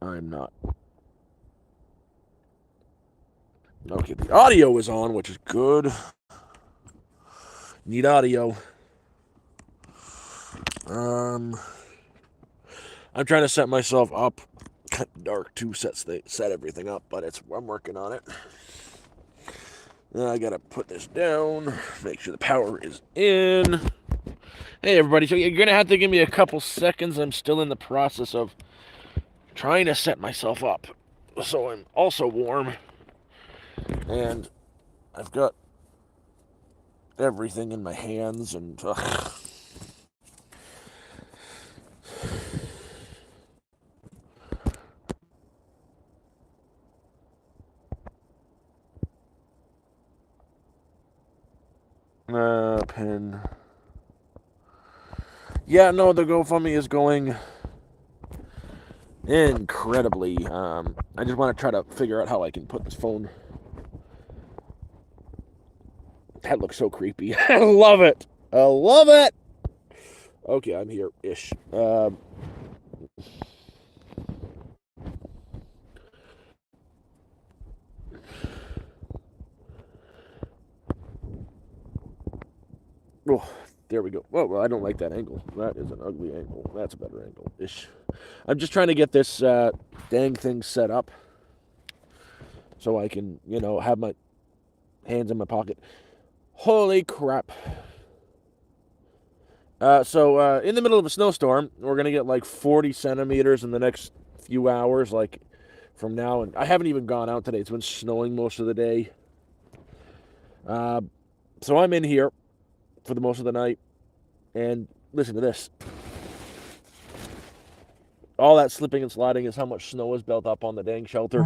I'm not. Okay, the audio is on, which is good. Need audio. I'm trying to set myself up. Kind of dark to set everything up, but I'm working on it. Then I gotta put this down. Make sure the power is in. Hey everybody, so you're gonna have to give me a couple seconds. I'm still in the process of trying to set myself up, so I'm also warm, and I've got everything in my hands and. Pin. Yeah, no, the GoFundMe is going incredibly. I just want to try to figure out how I can put this phone. That looks so creepy. I love it. I love it. Okay, I'm here-ish. Oh, there we go. Well, I don't like that angle. That is an ugly angle. That's a better angle-ish. I'm just trying to get this dang thing set up so I can, have my hands in my pocket. Holy crap. So in the middle of a snowstorm, we're going to get like 40 centimeters in the next few hours, like from now. And I haven't even gone out today. It's been snowing most of the day. So I'm in here for the most of the night. And listen to this. All that slipping and sliding is how much snow is built up on the dang shelter.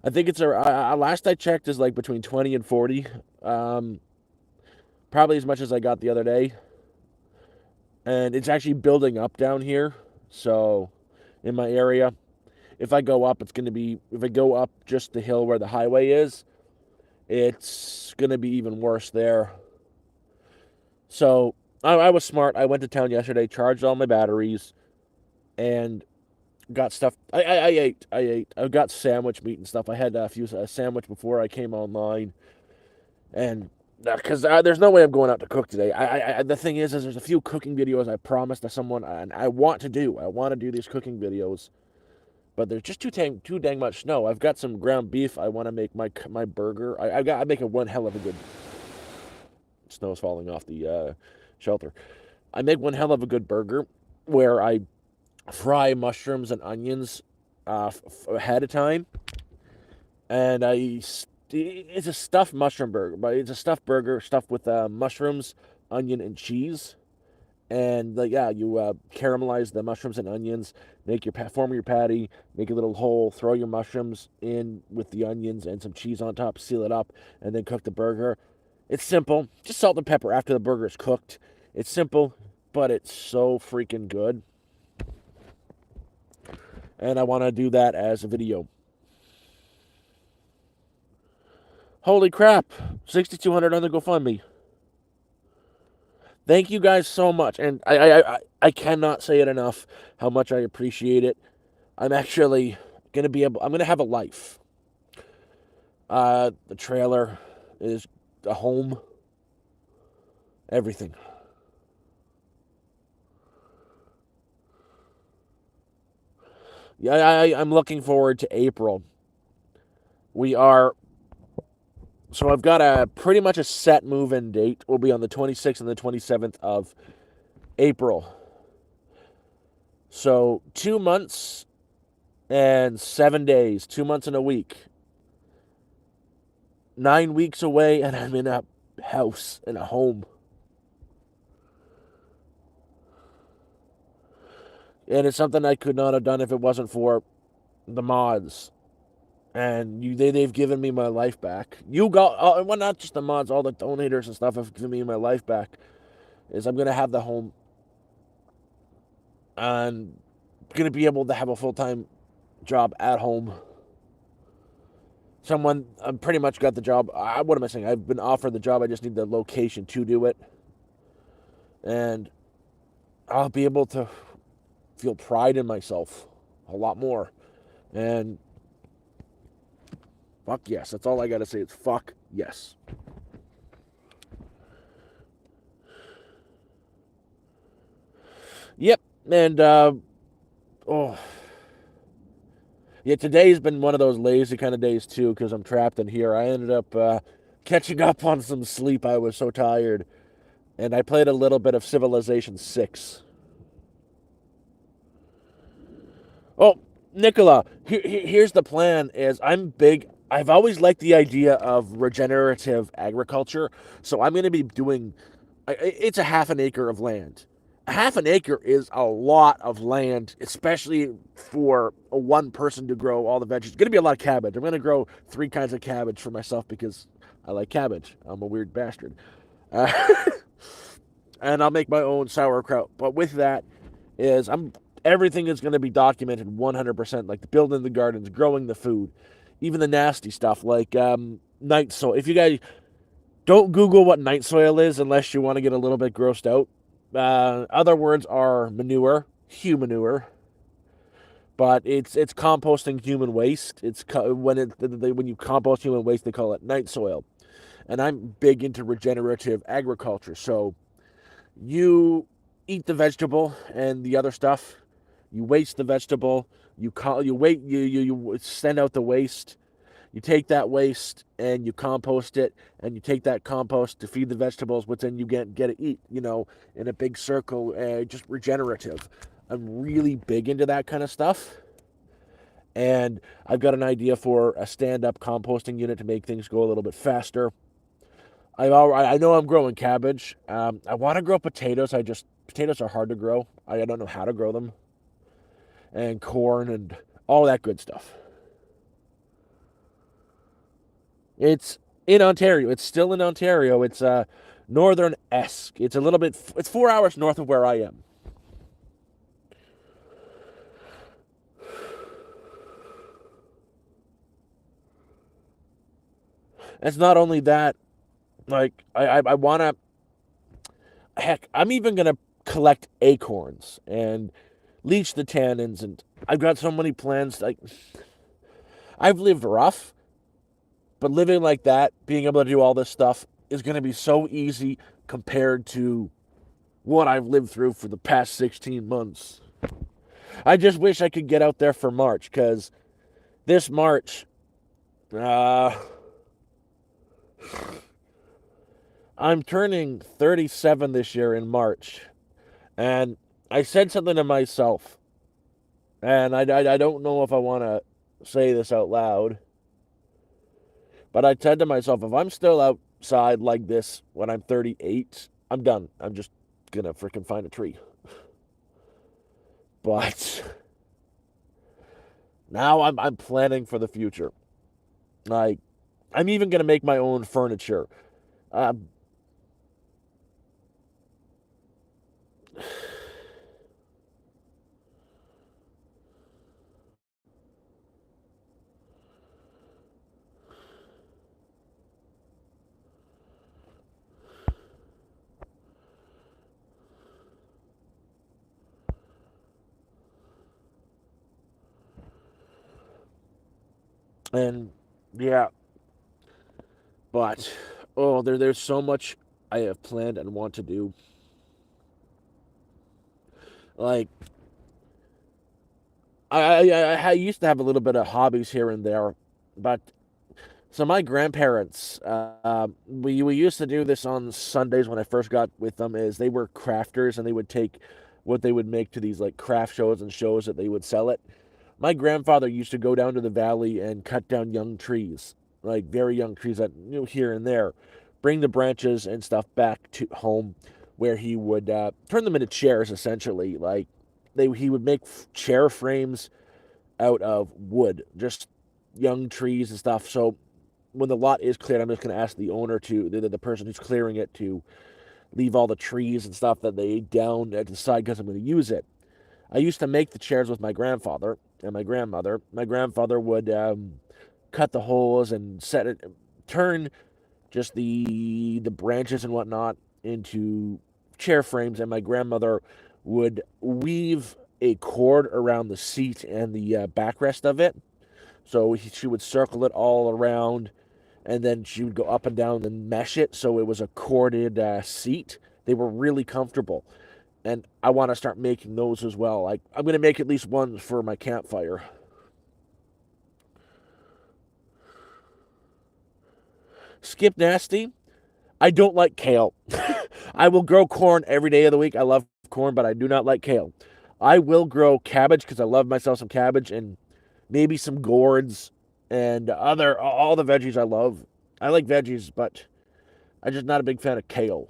I think it's last I checked is like between 20 and 40. Probably as much as I got the other day. And it's actually building up down here. So in my area, if I go up, if I go up just the hill where the highway is, it's going to be even worse there. So I was smart. I went to town yesterday, charged all my batteries, and got stuff. I ate. I got sandwich meat and stuff. I had a sandwich before I came online, and because there's no way I'm going out to cook today. The thing is there's a few cooking videos I promised to someone, and I want to do. I want to do these cooking videos, but there's just too dang much snow. I've got some ground beef. I want to make my burger. I make one hell of a good. Snow's falling off the shelter. I make one hell of a good burger where I fry mushrooms and onions ahead of time, and it's a stuffed mushroom burger, but it's a stuffed burger stuffed with mushrooms, onion, and cheese. And you caramelize the mushrooms and onions, form your patty, make a little hole, throw your mushrooms in with the onions and some cheese on top, seal it up, and then cook the burger. It's simple, just salt and pepper after the burger is cooked. It's simple, but it's so freaking good. And I want to do that as a video. Holy crap, 6,200 on the GoFundMe. Thank you guys so much, and I cannot say it enough how much I appreciate it. I'm actually I'm gonna have a life. The trailer is a home, everything. Yeah, I'm looking forward to April. So I've got pretty much a set move-in date. We'll be on the 26th and the 27th of April. So 2 months and 7 days, 2 months and a week. 9 weeks away, and I'm in a house, in a home. And it's something I could not have done if it wasn't for the mods. And they've given me my life back. Well, not just the mods, all the donators and stuff have given me my life back. I'm going to have the home. And going to be able to have a full-time job at home. I pretty much got the job. What am I saying? I've been offered the job. I just need the location to do it. And I'll be able to feel pride in myself a lot more. And fuck yes, that's all I gotta say. It's fuck yes. Yep, and oh yeah, today's been one of those lazy kind of days too because I'm trapped in here. I ended up catching up on some sleep. I was so tired, and I played a little bit of Civilization 6. Oh, Nicola, here's the plan: is I'm big. I've always liked the idea of regenerative agriculture, so I'm going to be doing. It's a half an acre of land. A half an acre is a lot of land, especially for a one person to grow all the veggies. It's going to be a lot of cabbage. I'm going to grow 3 kinds of cabbage for myself because I like cabbage. I'm a weird bastard. Uh, and I'll make my own sauerkraut. But with that is I'm everything is going to be documented 100%, like building the gardens, growing the food, even the nasty stuff like night soil. If you guys don't Google what night soil is unless you want to get a little bit grossed out. Other words are manure, human manure, but it's composting human waste. When you compost human waste, they call it night soil. And I'm big into regenerative agriculture, so you eat the vegetable and the other stuff. You waste the vegetable. You send out the waste. You take that waste and you compost it, and you take that compost to feed the vegetables, which then you get to eat. In a big circle, just regenerative. I'm really big into that kind of stuff, and I've got an idea for a stand-up composting unit to make things go a little bit faster. I know I'm growing cabbage. I want to grow potatoes. Potatoes are hard to grow. I don't know how to grow them, and corn and all that good stuff. It's in Ontario. It's still in Ontario. It's northern esque. It's a little bit. It's 4 hours north of where I am. It's not only that. Like I want to. Heck, I'm even gonna collect acorns and leach the tannins, and I've got so many plans. Like I've lived rough, but living like that, being able to do all this stuff is gonna be so easy compared to what I've lived through for the past 16 months. I just wish I could get out there for March, because this March, uh, I'm turning 37 this year in March. And I said something to myself, and I don't know if I want to say this out loud, but I said to myself, if I'm still outside like this when I'm 38, I'm done. I'm just going to freaking find a tree. But now I'm planning for the future. Like, I'm even going to make my own furniture. Um, and yeah, but there's so much I have planned and want to do. Like, I used to have a little bit of hobbies here and there, but so my grandparents, we used to do this on Sundays when I first got with them. Is they were crafters, and they would take what they would make to these like craft shows and shows that they would sell it. My grandfather used to go down to the valley and cut down young trees, like very young trees that here and there, bring the branches and stuff back to home, where he would turn them into chairs essentially. Like he would make chair frames out of wood, just young trees and stuff. So when the lot is cleared, I'm just going to ask the owner the person who's clearing it, to leave all the trees and stuff that they down at the side, because I'm going to use it. I used to make the chairs with my grandfather and my grandmother. My grandfather would cut the holes and turn just the branches and whatnot into chair frames, and my grandmother would weave a cord around the seat and the backrest of it. So she would circle it all around, and then she would go up and down and mesh it so it was a corded seat. They were really comfortable, and I want to start making those as well. I'm going to make at least one for my campfire. Skip Nasty. I don't like kale. I will grow corn every day of the week. I love corn, but I do not like kale. I will grow cabbage because I love myself some cabbage, and maybe some gourds and all the veggies I love. I like veggies, but I'm just not a big fan of kale.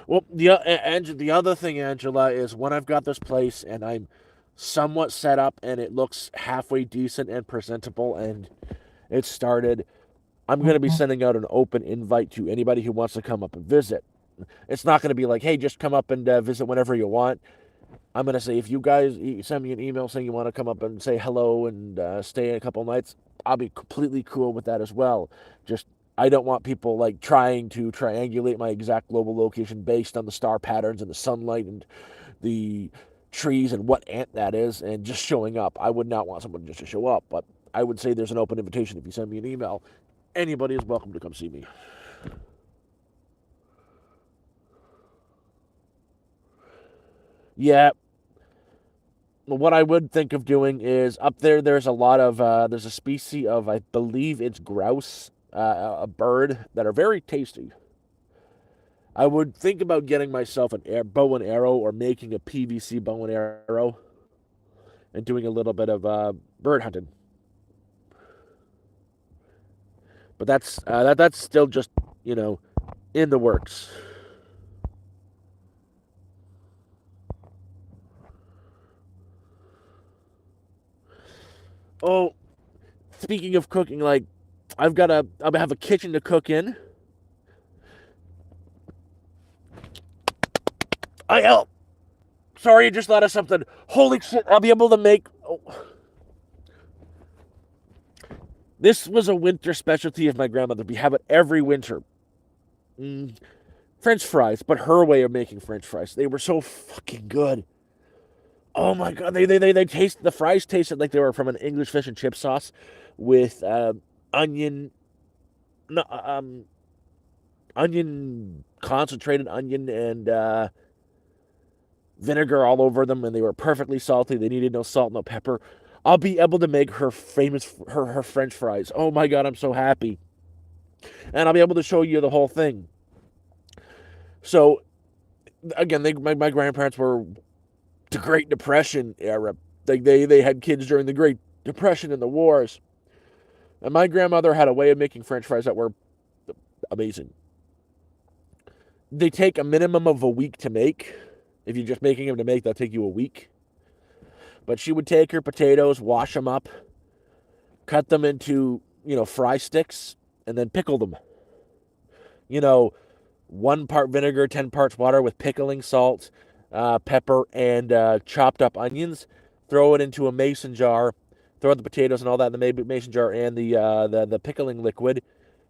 Well, the other thing, Angela, is when I've got this place and I'm somewhat set up and it looks halfway decent and presentable and it's started, I'm going to be sending out an open invite to anybody who wants to come up and visit. It's not going to be like, hey, just come up and visit whenever you want. I'm going to say, if you guys send me an email saying you want to come up and say hello and stay a couple nights, I'll be completely cool with that as well. Just, I don't want people like trying to triangulate my exact global location based on the star patterns and the sunlight and the trees and what ant that is and just showing up. I would not want someone just to show up, but I would say there's an open invitation. If you send me an email, anybody is welcome to come see me. Yeah, what I would think of doing is up there. There's a lot of there's a species of, I believe it's grouse, a bird that are very tasty. I would think about getting myself bow and arrow or making a PVC bow and arrow and doing a little bit of bird hunting. But that's still just, you know in the works. Oh, speaking of cooking, like I have a kitchen to cook in. I help. Sorry, I just thought of something. Holy shit! I'll be able to make. Oh. This was a winter specialty of my grandmother. We have it every winter. Mm, French fries, but her way of making French fries. They were so fucking good. Oh my god, they taste the fries tasted like they were from an English fish and chip sauce with onion, no, onion concentrated onion and vinegar all over them, and they were perfectly salty. They needed no salt, no pepper. I'll be able to make her famous her French fries. Oh my god, I'm so happy, and I'll be able to show you the whole thing. So again, my grandparents were the Great Depression era. They had kids during the Great Depression and the wars, and my grandmother had a way of making French fries that were amazing. They take a minimum of a week to make. If you're just making them to make, they'll take you a week. But she would take her potatoes, wash them up, cut them into, fry sticks, and then pickle them. You know, 1 part vinegar, 10 parts water with pickling salt, pepper, and chopped up onions. Throw it into a mason jar. Throw the potatoes and all that in the mason jar and the pickling liquid.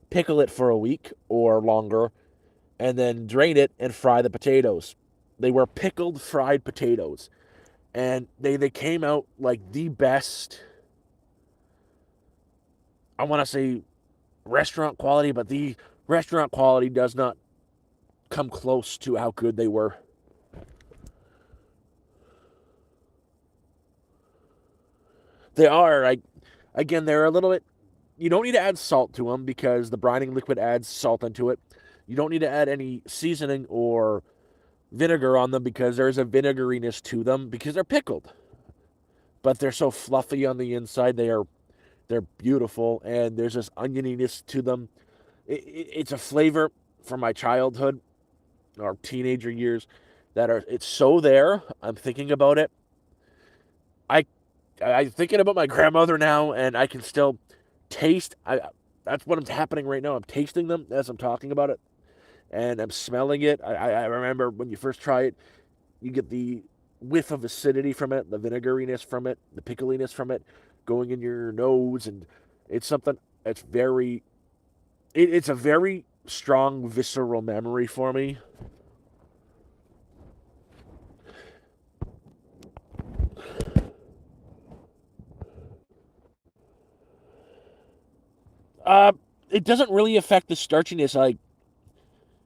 Pickle it for a week or longer, and then drain it and fry the potatoes. They were pickled fried potatoes, and they came out like the best. I want to say restaurant quality, but the restaurant quality does not come close to how good they were. They are, like, again, they're a little bit. You don't need to add salt to them because the brining liquid adds salt into it. You don't need to add any seasoning or vinegar on them because there's a vinegariness to them because they're pickled. But they're so fluffy on the inside. They're beautiful, and there's this onioniness to them. It's a flavor from my childhood or teenager years that are it's so there. I'm thinking about it. I I'm thinking about my grandmother now, and I can still taste. That's what's happening right now. I'm tasting them as I'm talking about it, and I'm smelling it. I remember when you first try it, you get the whiff of acidity from it, the vinegariness from it, the pickliness from it, going in your nose, and it's something It's very, it's a very strong visceral memory for me. Uh, it doesn't really affect the starchiness. Like,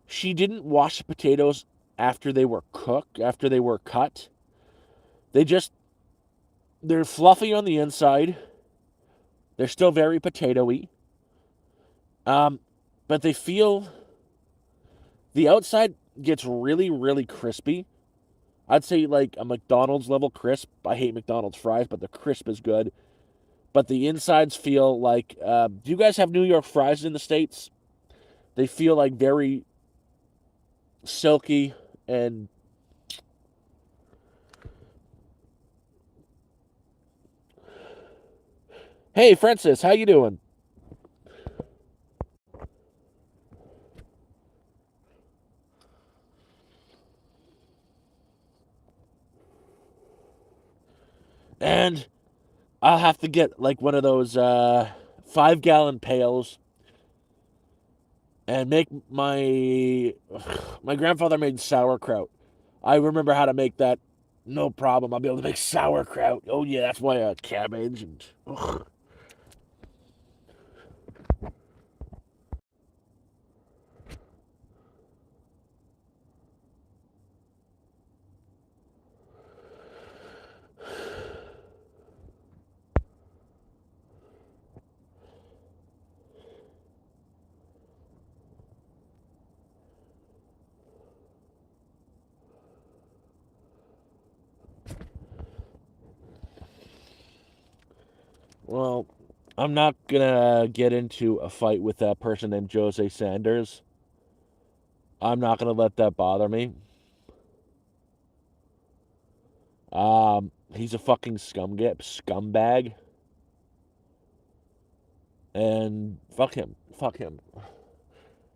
she didn't wash the potatoes after they were cooked, after they were cut. They just, they're fluffy on the inside. They're still very potatoey. Um, but they feel, the outside gets really, really crispy. I'd say like a McDonald's level crisp. I hate McDonald's fries, but the crisp is good. But the insides feel like, do you guys have New York fries in the States? They feel like very silky and hey Francis, how you doing? And I'll have to get like one of those 5 gallon pails and make my grandfather made sauerkraut. I remember how to make that. No problem. I'll be able to make sauerkraut. Oh yeah, that's why cabbage and ugh. Well, I'm not gonna get into a fight with that person named Jose Sanders. I'm not gonna let that bother me. He's a fucking scumbag, and fuck him. Fuck him.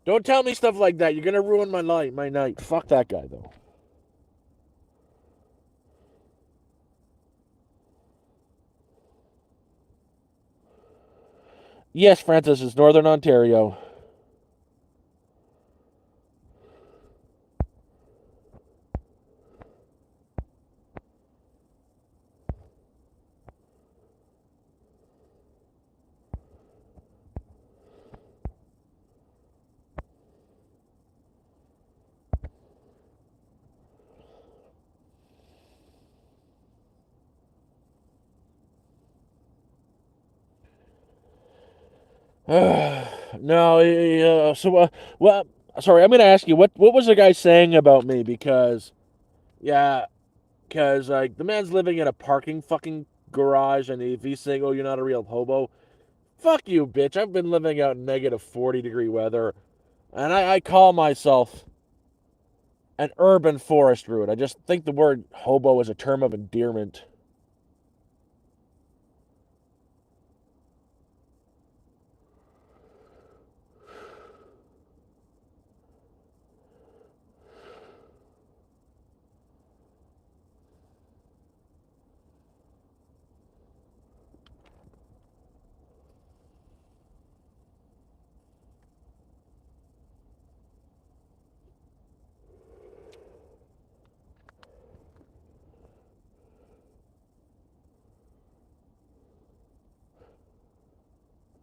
Don't tell me stuff like that. You're gonna ruin my night. Fuck that guy though. Yes, Francis, it's Northern Ontario. No, so well, sorry. I'm gonna ask you what was the guy saying about me yeah, because like the man's living in a parking fucking garage, and if he's saying, "Oh, you're not a real hobo," fuck you, bitch. I've been living out in negative 40-degree weather, and I call myself an urban forest druid. I just think the word hobo is a term of endearment.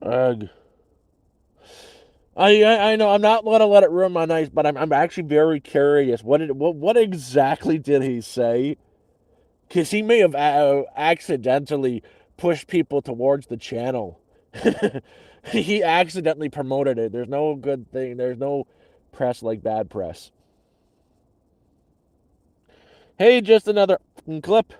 Ugh. I know I'm not gonna let it ruin my night, but I'm actually very curious. What exactly did he say? Because he may have accidentally pushed people towards the channel. He accidentally promoted it. There's no good thing. There's no press like bad press. Hey, just another clip.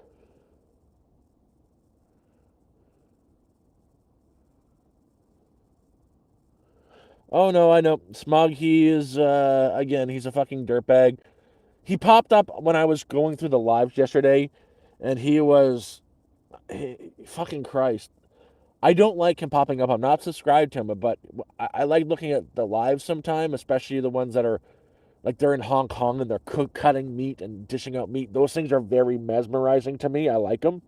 Oh no, I know. Smug, he is again, he's a fucking dirtbag. He popped up when I was going through the lives yesterday, and fucking Christ. I don't like him popping up. I'm not subscribed to him, but I like looking at the lives sometime, especially the ones that are like they're in Hong Kong and they're cutting meat and dishing out meat. Those things are very mesmerizing to me. I like them.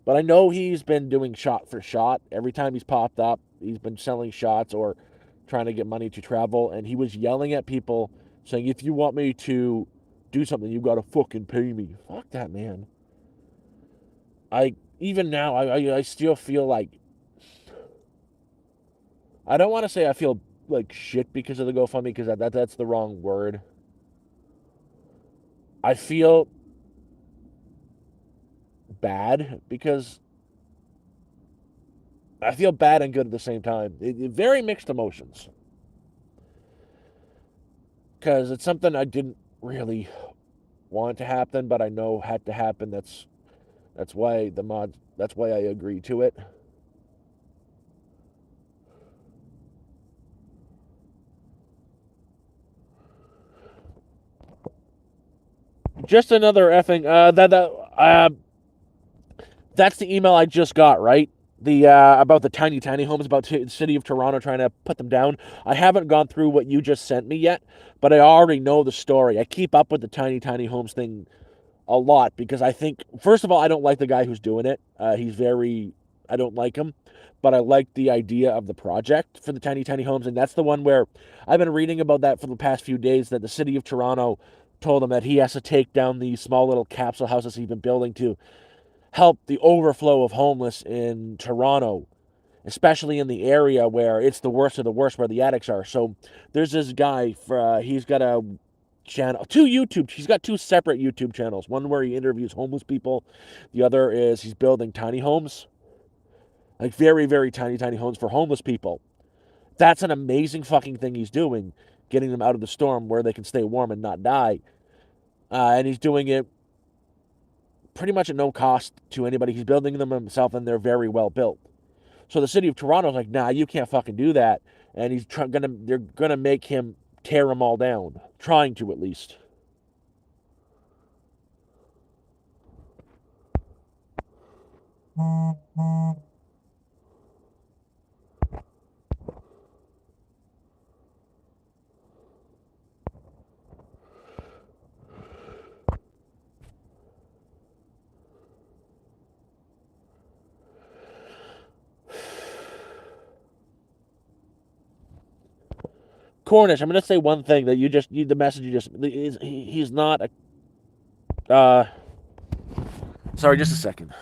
But I know he's been doing shot for shot. Every time he's popped up, he's been selling shots or trying to get money to travel. And he was yelling at people saying, if you want me to do something, you got to fucking pay me. Fuck that, man. Even now, I still feel like, I don't want to say I feel like shit because of the GoFundMe, because that's the wrong word. I feel bad because I feel bad and good at the same time. Very mixed emotions, because it's something I didn't really want to happen, but I know had to happen. That's why the mod. That's why I agreed to it. Just another effing that's the email I just got, right? The about the tiny homes, about the city of Toronto trying to put them down. I haven't gone through what you just sent me yet, but I already know the story. I keep up with the tiny homes thing a lot because I think, first of all, I don't like the guy who's doing it. He's very, I don't like him, but I like the idea of the project for the tiny homes, and that's the one where I've been reading about that for the past few days. That the city of Toronto told him that he has to take down these small little capsule houses he's been building to help the overflow of homeless in Toronto, especially in the area where it's the worst of the worst, where the addicts are. So there's this guy, he's got a channel, he's got two separate YouTube channels. One where he interviews homeless people, the other is he's building tiny homes, like very, very tiny homes for homeless people. That's an amazing fucking thing he's doing, getting them out of the storm where they can stay warm and not die. And he's doing it pretty much at no cost to anybody. He's building them himself, and they're very well built. So the city of Toronto's like, nah, you can't fucking do that, and they're gonna make him tear them all down, trying to at least. Cornish, I'm gonna say one thing that the message you just he's not a. Sorry, just a second.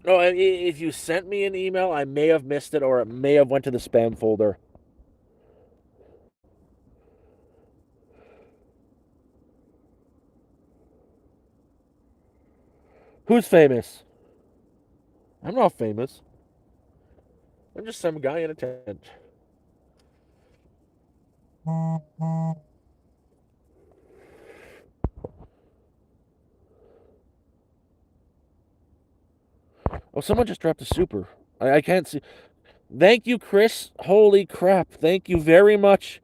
Oh, if you sent me an email, I may have missed it, or it may have went to the spam folder. Who's famous? I'm not famous. I'm just some guy in a tent. Oh, someone just dropped a super. I can't see. Thank you, Chris. Holy crap. Thank you very much,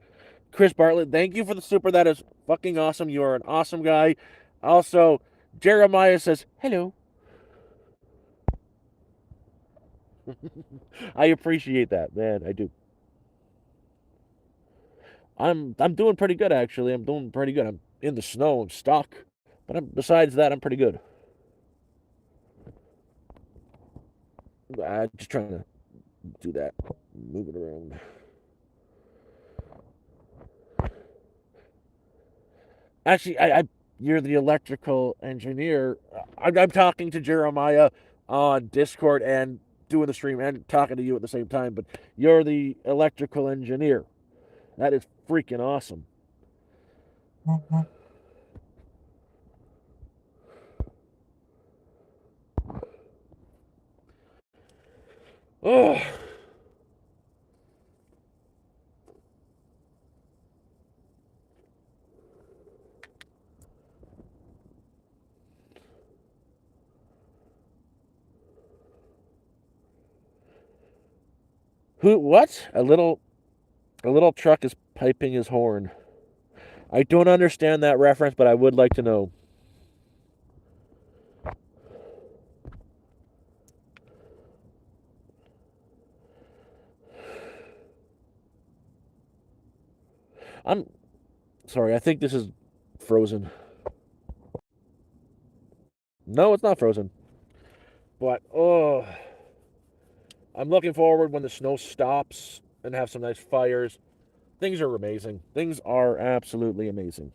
Chris Bartlett. Thank you for the super. That is fucking awesome. You are an awesome guy. Also, Jeremiah says, hello. I appreciate that, man. I do. I'm doing pretty good, actually. I'm doing pretty good. I'm in the snow. I'm stuck. But besides that, I'm pretty good. I'm just trying to do that. Move it around. Actually, you're the electrical engineer. I'm talking to Jeremiah on Discord and doing the stream and talking to you at the same time, but you're the electrical engineer. That is freaking awesome. Oh, who? What? A little? A little truck is piping his horn. I don't understand that reference, but I would like to know. I'm sorry, I think this is frozen. No, it's not frozen. But, oh, I'm looking forward when the snow stops and have some nice fires. Things are amazing. Things are absolutely amazing.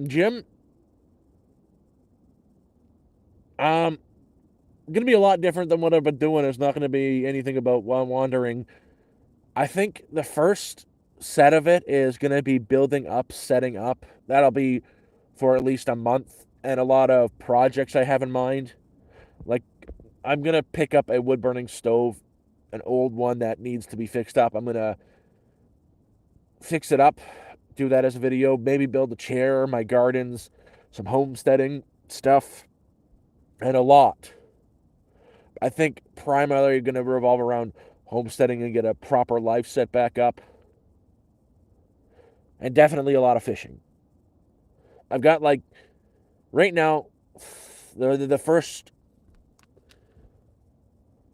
Jim, um, gonna be a lot different than what I've been doing. It's not gonna be anything about wandering. I think the first set of it is gonna be building up, setting up. That'll be for at least a month, and a lot of projects I have in mind. Like, I'm gonna pick up a wood burning stove, an old one that needs to be fixed up. I'm gonna fix it up, do that as a video, maybe build a chair, my gardens, some homesteading stuff, and a lot. I think primarily going to revolve around homesteading and get a proper life set back up, and definitely a lot of fishing. I've got like right now the first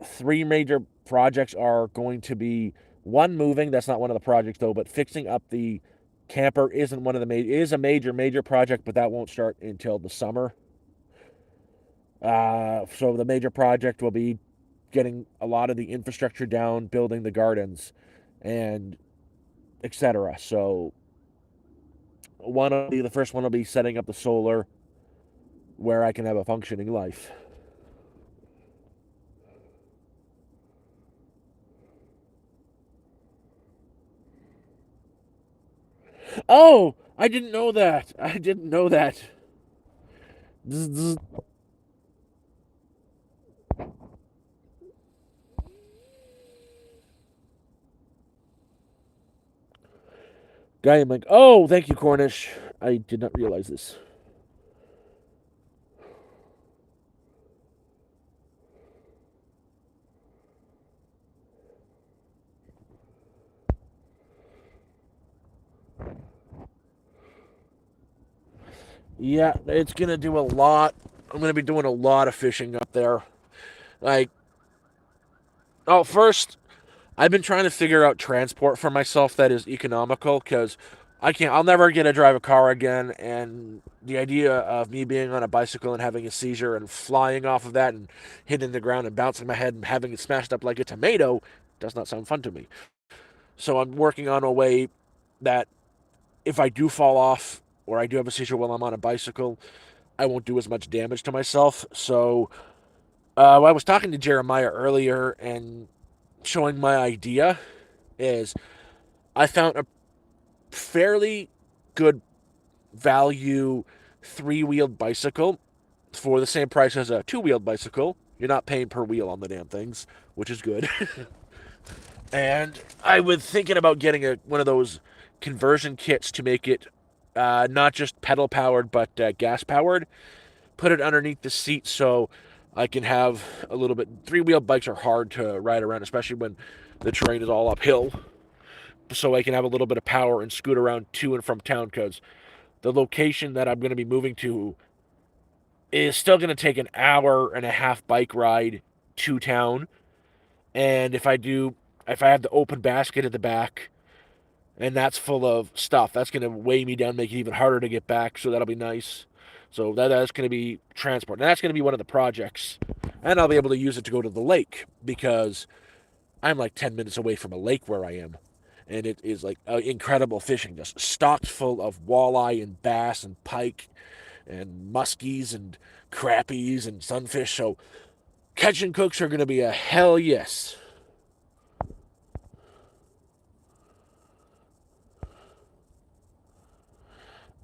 three major projects are going to be one moving. That's not one of the projects though, but fixing up the camper isn't one of the major. It is a major project, but that won't start until the summer. So the major project will be getting a lot of the infrastructure down, building the gardens, and etc. So the first one will be setting up the solar where I can have a functioning life. Oh, I didn't know that. I didn't know that. Zzz, zzz. Guy, I'm like, oh, thank you, Cornish. I did not realize this. Yeah, it's gonna do a lot. I'm gonna be doing a lot of fishing up there. Like, oh, first, I've been trying to figure out transport for myself that is economical because I'll never get to drive a car again. And the idea of me being on a bicycle and having a seizure and flying off of that and hitting the ground and bouncing my head and having it smashed up like a tomato does not sound fun to me. So I'm working on a way that if I do fall off or I do have a seizure while I'm on a bicycle, I won't do as much damage to myself. So I was talking to Jeremiah earlier and showing my idea is I found a fairly good value three-wheeled bicycle for the same price as a two-wheeled bicycle. You're not paying per wheel on the damn things, which is good. And I was thinking about getting one of those conversion kits to make it not just pedal powered but gas powered. Put it underneath the seat so I can have a little bit. Three-wheel bikes are hard to ride around, especially when the terrain is all uphill. So I can have a little bit of power and scoot around to and from town because the location that I'm going to be moving to is still going to take an hour and a half bike ride to town. And if I have the open basket at the back and that's full of stuff, that's going to weigh me down, make it even harder to get back. So that'll be nice. So that's going to be transport. And that's going to be one of the projects. And I'll be able to use it to go to the lake because I'm like 10 minutes away from a lake where I am. And it is like incredible fishing, just stocked full of walleye and bass and pike and muskies and crappies and sunfish. So catch and cooks are going to be a hell yes.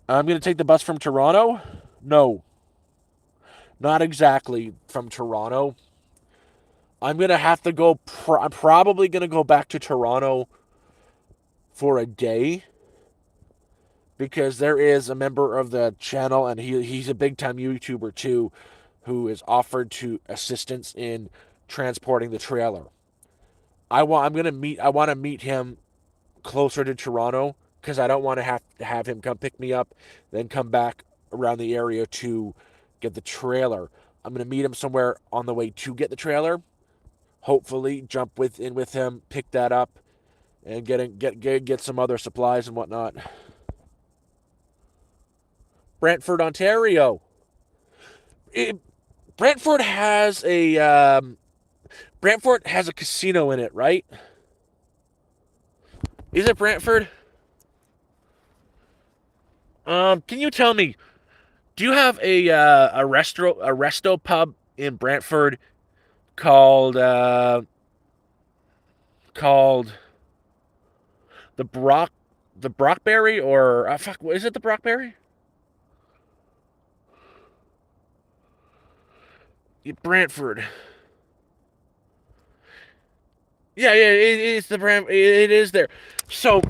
I'm going to take the bus from Toronto. No, not exactly from Toronto. I'm going to have to go. I'm probably going to go back to Toronto for a day because there is a member of the channel, and he's a big time YouTuber too, who is offered to assistance in transporting the trailer. I want to meet him closer to Toronto because I don't want to have him come pick me up, then come back around the area to get the trailer. I'm gonna meet him somewhere on the way to get the trailer. Hopefully, jump with him, pick that up, and get some other supplies and whatnot. Brantford, Ontario. It, Brantford has a Brantford has a casino in it, right? Is it Brantford? Can you tell me? Do you have a resto pub in Brantford called called the Brockberry or fuck? Is it the Brockberry? Brantford. Yeah, it's the It is there. So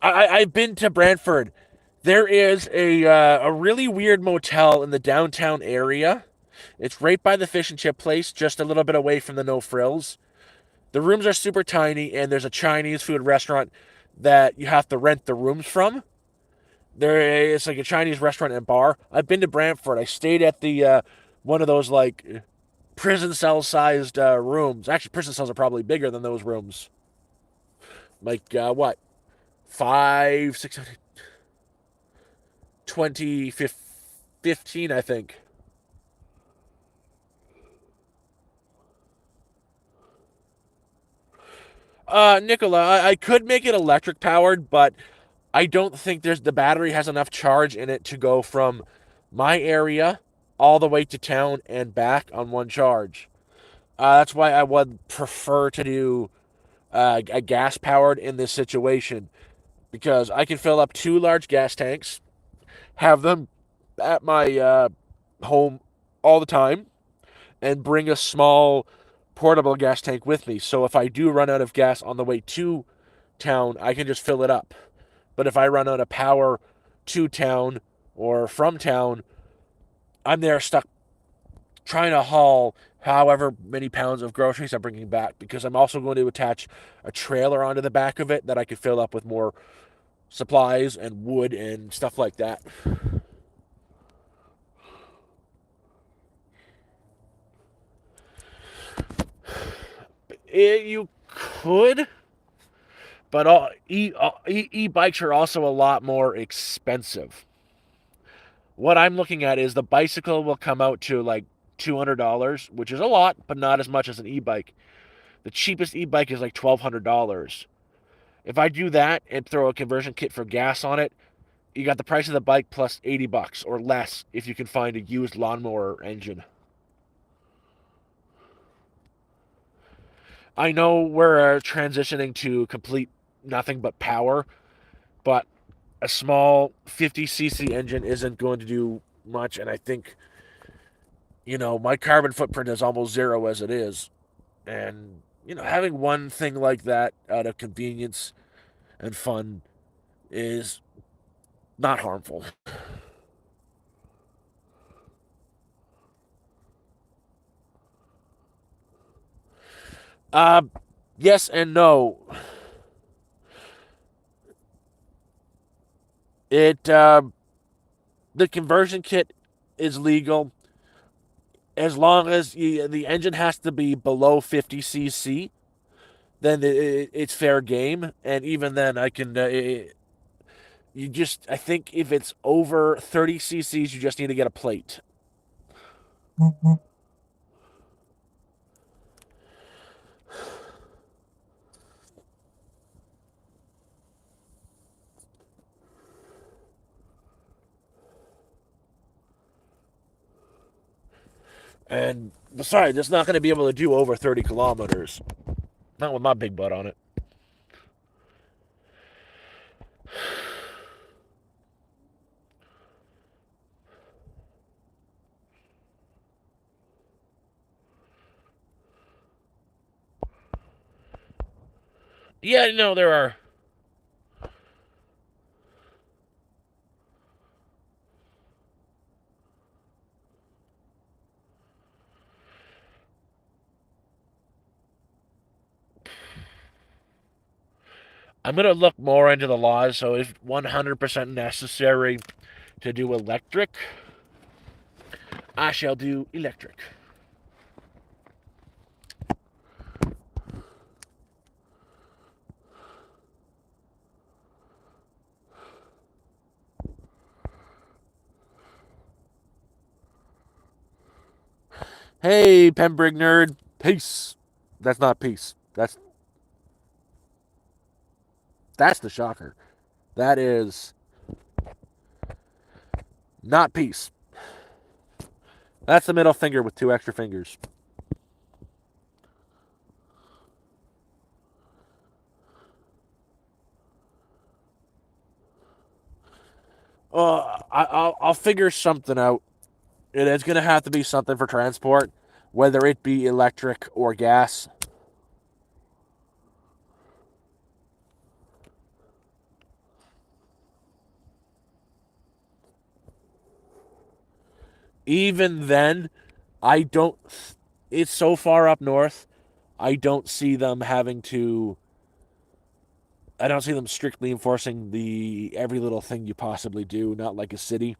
I've been to Brantford. There is a really weird motel in the downtown area. It's right by the fish and chip place, just a little bit away from the No Frills. The rooms are super tiny, and there's a Chinese food restaurant that you have to rent the rooms from. It's like a Chinese restaurant and bar. I've been to Brantford. I stayed at the one of those like prison cell sized rooms. Actually, prison cells are probably bigger than those rooms. Like what, 5, 6, 20, 15, I think. Nicola, I could make it electric powered, but I don't think the battery has enough charge in it to go from my area all the way to town and back on one charge. That's why I would prefer to do a gas powered in this situation because I can fill up 2 large gas tanks, have them at my home all the time, and bring a small portable gas tank with me. So if I do run out of gas on the way to town, I can just fill it up. But if I run out of power to town or from town, I'm there stuck trying to haul however many pounds of groceries I'm bringing back because I'm also going to attach a trailer onto the back of it that I could fill up with more supplies and wood and stuff like that. You could, but e-bikes are also a lot more expensive. What I'm looking at is the bicycle will come out to like $200, which is a lot, but not as much as an e-bike. The cheapest e-bike is like $1,200. If I do that and throw a conversion kit for gas on it, you got the price of the bike plus $80 or less if you can find a used lawnmower engine. I know we're transitioning to complete nothing but power, but a small 50cc engine isn't going to do much, and I think my carbon footprint is almost zero as it is, and having one thing like that out of convenience and fun is not harmful. Uh, yes and no. It The conversion kit is legal as long as the engine has to be below 50cc. Then it's fair game, and even then, I can. I think if it's over 30ccs, you just need to get a plate. And besides, it's not going to be able to do over 30 kilometers. Not with my big butt on it. Yeah, no, there are. I'm going to look more into the laws, so if 100% necessary to do electric, I shall do electric. Hey, Pembrig nerd. Peace. That's not peace. That's the shocker. That is not peace. That's the middle finger with two extra fingers. I'll figure something out. It is going to have to be something for transport, whether it be electric or gas. Even then, I don't. It's so far up north. I don't see them having to. I don't see them strictly enforcing the every little thing you possibly do. Not like a city.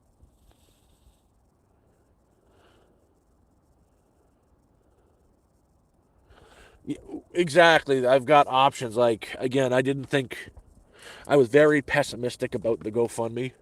Exactly. I've got options. Like again, I didn't think. I was very pessimistic about the GoFundMe.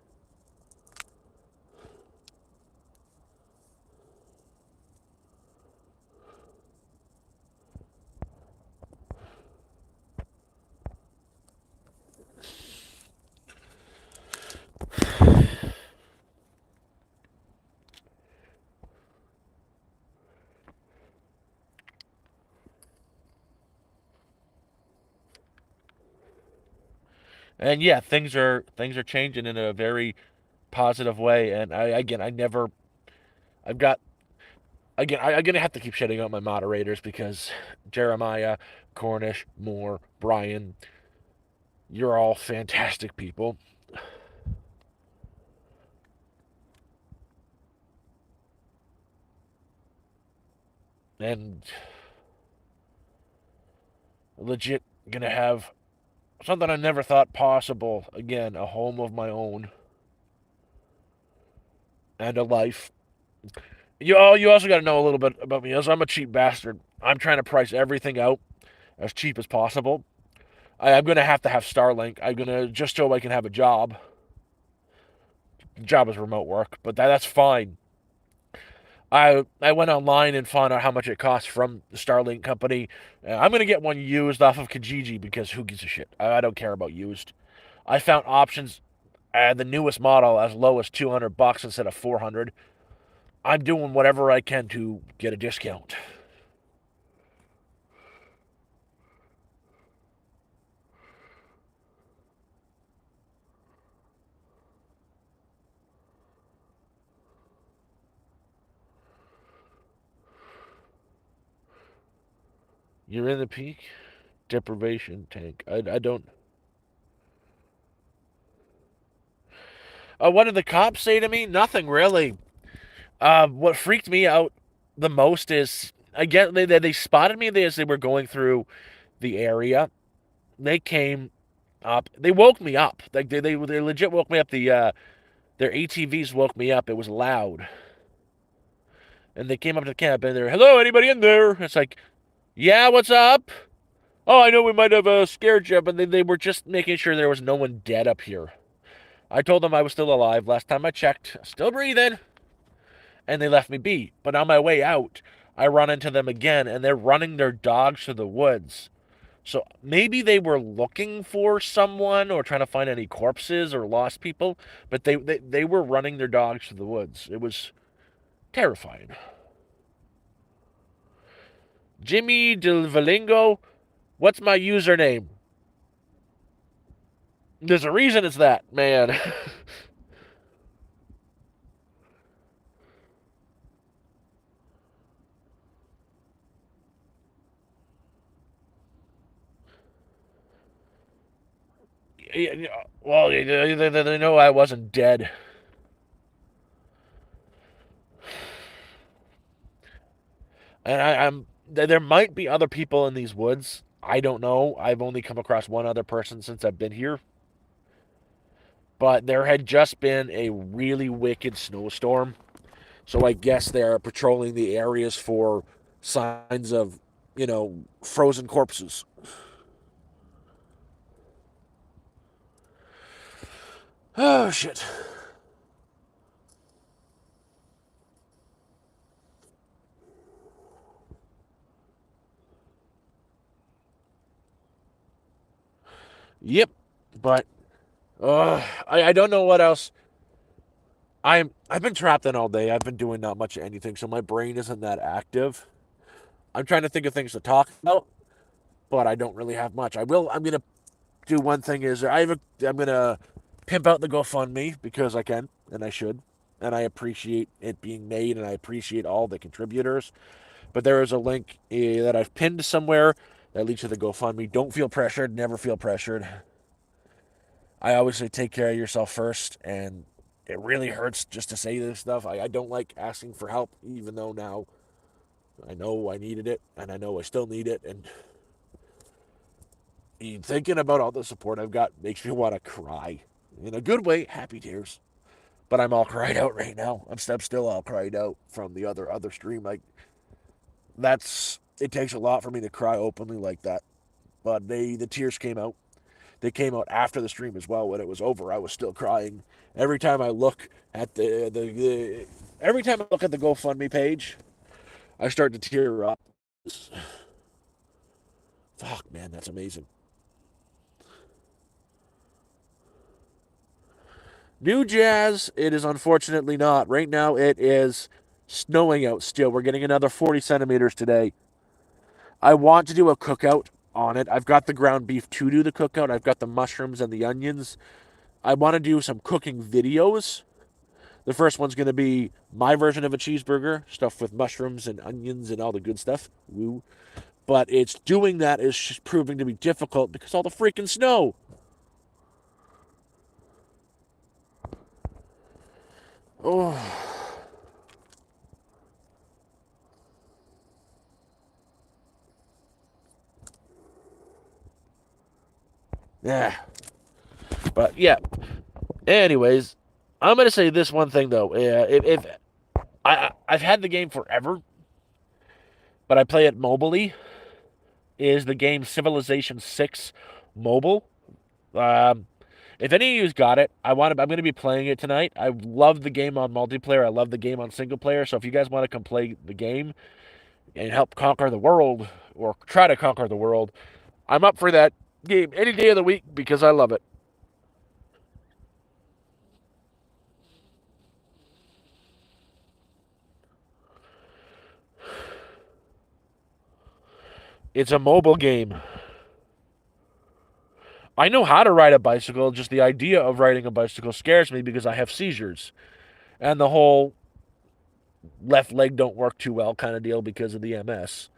And yeah, things are changing in a very positive way. And I never. I've got I'm gonna have to keep shutting out my moderators because Jeremiah, Cornish, Moore, Brian, you're all fantastic people, and legit gonna have something I never thought possible. Again, a home of my own and a life. You also got to know a little bit about me, as I'm a cheap bastard. I'm trying to price everything out as cheap as possible. I'm gonna have to have Starlink. I'm gonna just so I can have a job. The job is remote work, but that's fine. I went online and found out how much it costs from the Starlink company. I'm gonna get one used off of Kijiji because who gives a shit? I don't care about used. I found options, the newest model as low as $200 instead of 400. I'm doing whatever I can to get a discount. You're in the peak deprivation tank. I don't. What did the cops say to me? Nothing really. What freaked me out the most is again they spotted me as they were going through the area. They came up. They woke me up. Like they legit woke me up. Their ATVs woke me up. It was loud, and they came up to the camp and they're, "Hello, anybody in there?" It's like, "Yeah, what's up?" "Oh, I know we might have scared you, but they were just making sure there was no one dead up here." I told them I was still alive. Last time I checked, still breathing, and they left me be. But on my way out, I run into them again, and they're running their dogs to the woods. So maybe they were looking for someone or trying to find any corpses or lost people, but they were running their dogs to the woods. It was terrifying. Jimmy Del Valingo, what's my username? There's a reason it's that, man. Well, they know I wasn't dead. And I'm there might be other people in these woods. I don't know. I've only come across one other person since I've been here. But there had just been a really wicked snowstorm. So I guess they're patrolling the areas for signs of, frozen corpses. Oh, shit. Yep. But I don't know what else. I've been trapped in all day. I've been doing not much of anything, so my brain isn't that active. I'm trying to think of things to talk about, but I don't really have much. I'm gonna do one thing is I'm gonna pimp out the GoFundMe because I can and I should, and I appreciate it being made and I appreciate all the contributors. But there is a link that I've pinned somewhere that leads to the GoFundMe. Don't feel pressured. Never feel pressured. I always say take care of yourself first, and it really hurts just to say this stuff. I don't like asking for help, even though now I know I needed it, and I know I still need it, and thinking about all the support I've got makes me want to cry. In a good way, happy tears. But I'm all cried out right now. I'm still all cried out from the other stream. Like it takes a lot for me to cry openly like that. But the tears came out. They came out after the stream as well. When it was over, I was still crying. Every time I look at every time I look at the GoFundMe page, I start to tear up. Fuck, man, that's amazing. New Jazz, it is unfortunately not. Right now, it is snowing out still. We're getting another 40 centimeters today. I want to do a cookout on it. I've got the ground beef to do the cookout. I've got the mushrooms and the onions. I want to do some cooking videos. The first one's going to be my version of a cheeseburger, stuffed with mushrooms and onions and all the good stuff. Woo. But it's doing that is just proving to be difficult because all the freaking snow. Oh. Yeah. But yeah. Anyways, I'm gonna say this one thing though. If I've had the game forever, but I play it mobilely. Is the game Civilization 6 mobile? Um, if any of you's got it, I'm going to be playing it tonight. I love the game on multiplayer. I love the game on single player. So if you guys want to come play the game and help conquer the world or try to conquer the world, I'm up for that game any day of the week because I love it. It's a mobile game. I know how to ride a bicycle, just the idea of riding a bicycle scares me because I have seizures. And the whole left leg don't work too well kind of deal because of the MS.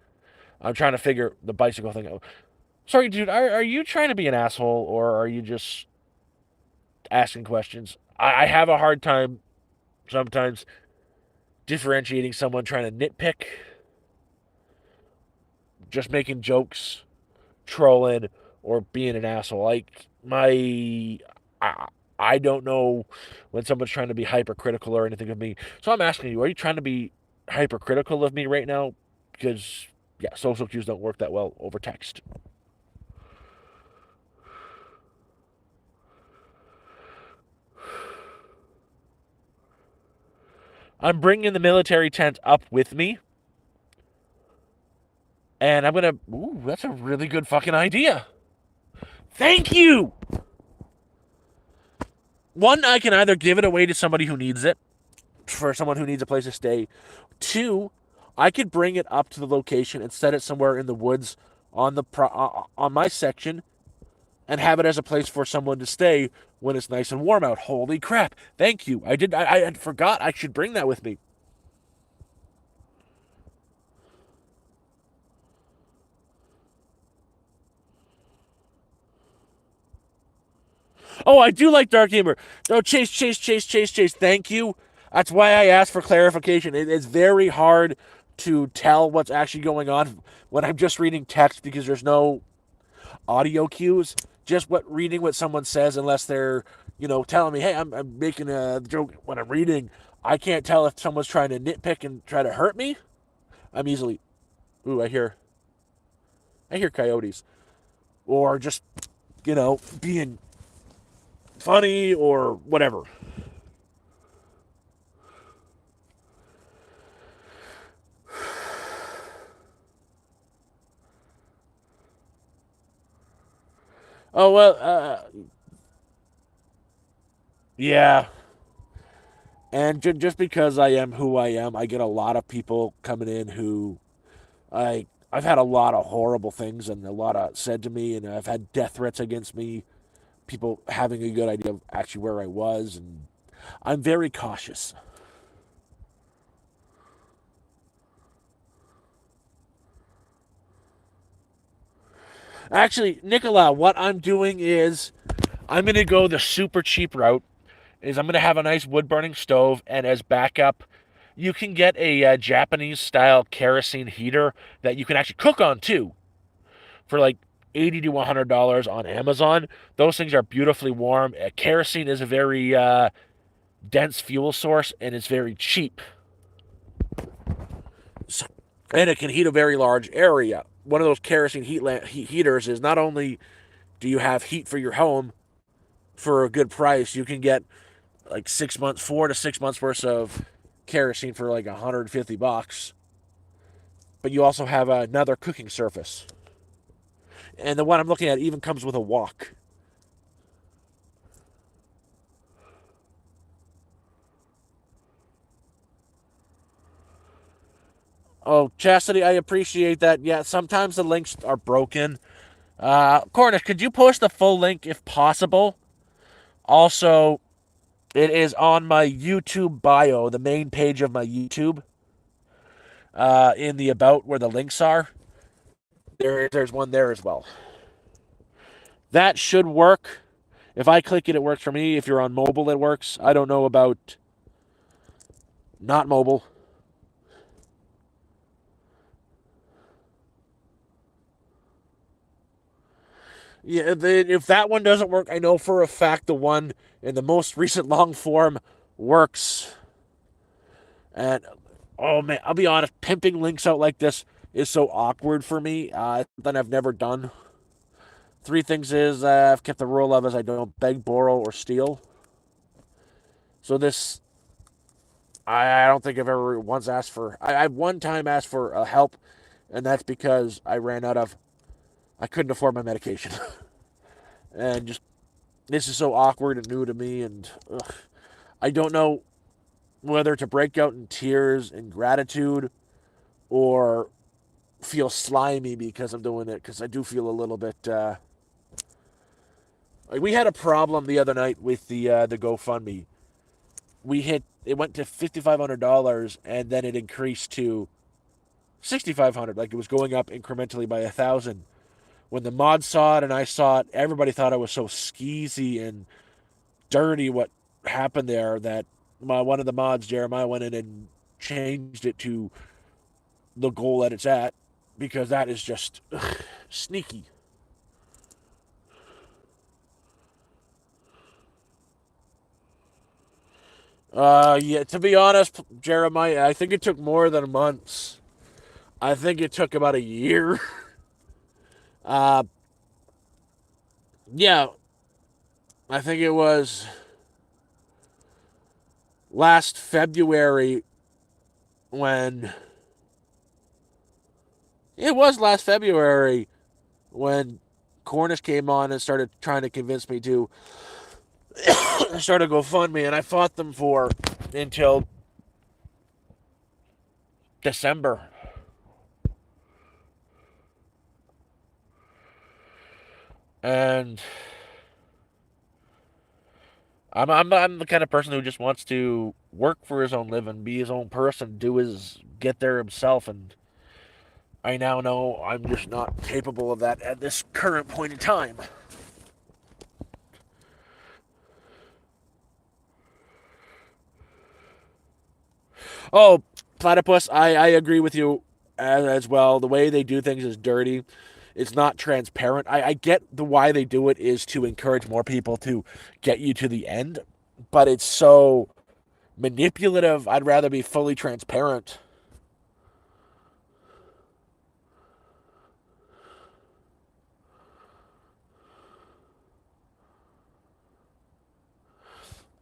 I'm trying to figure the bicycle thing out. Sorry, dude, are you trying to be an asshole or are you just asking questions? I have a hard time sometimes differentiating someone trying to nitpick, just making jokes, trolling, or being an asshole. Like, I, I don't know when someone's trying to be hypercritical or anything of me. So I'm asking you, are you trying to be hypercritical of me right now? Because, yeah, social cues don't work that well over text. I'm bringing the military tent up with me. And I'm going to... Ooh, that's a really good fucking idea. Thank you! One, I can either give it away to somebody who needs it, for someone who needs a place to stay. Two, I could bring it up to the location and set it somewhere in the woods on on my section and have it as a place for someone to stay when it's nice and warm out. Holy crap. Thank you. I forgot I should bring that with me. Oh, I do like dark humor. No, Chase. Thank you. That's why I asked for clarification. It's very hard to tell what's actually going on when I'm just reading text because there's no audio cues. Just reading what someone says, unless they're, telling me, hey, I'm making a joke when I'm reading. I can't tell if someone's trying to nitpick and try to hurt me. I'm easily, ooh, I hear coyotes, or just, being funny or whatever. Oh well, yeah. And just because I am who I am, I get a lot of people coming in who I've had a lot of horrible things and a lot of said to me, and I've had death threats against me. People having a good idea of actually where I was, and I'm very cautious. Actually, Nicola, what I'm doing is I'm gonna go the super cheap route. Is I'm gonna have a nice wood burning stove, and as backup, you can get a Japanese style kerosene heater that you can actually cook on too, for like $80 to $100 on Amazon. Those things are beautifully warm. Kerosene is a very dense fuel source, and it's very cheap. So, and it can heat a very large area. One of those kerosene heaters is not only do you have heat for your home for a good price, you can get like 6 months, 4 to 6 months worth of kerosene for like $150. But you also have another cooking surface. And the one I'm looking at even comes with a wok. Oh, Chastity, I appreciate that. Yeah, sometimes the links are broken. Cornish, could you post the full link if possible? Also, it is on my YouTube bio, the main page of my YouTube, in the about where the links are. There's one there as well. That should work. If I click it, it works for me. If you're on mobile, it works. I don't know about not mobile. Yeah, if that one doesn't work, I know for a fact the one in the most recent long form works. And oh man, I'll be honest, pimping links out like this is so awkward for me. Something I've never done. Three things is I've kept the rule of is I don't beg, borrow, or steal. So this, I don't think I've ever once asked for. I've one time asked for help, and that's because I couldn't afford my medication, and just this is so awkward and new to me, and I don't know whether to break out in tears in gratitude or feel slimy because I'm doing it, because I do feel a little bit. Like we had a problem the other night with the GoFundMe. It went to $5,500, and then it increased to 6,500. Like it was going up incrementally by 1,000. When the mods saw it and I saw it, everybody thought I was so skeezy and dirty what happened there that one of the mods, Jeremiah, went in and changed it to the goal that it's at, because that is just sneaky. Yeah, to be honest, Jeremiah, I think it took more than months. I think it took about a year. Uh, yeah, I think it was last February when. It was last February when Cornish came on and started trying to convince me to start a GoFundMe, and I fought them for until December. And I'm the kind of person who just wants to work for his own living, be his own person, get there himself, and I now know I'm just not capable of that at this current point in time. Oh, Platypus, I agree with you as well. The way they do things is dirty. It's not transparent. I get the why they do it is to encourage more people to get you to the end, but it's so manipulative. I'd rather be fully transparent.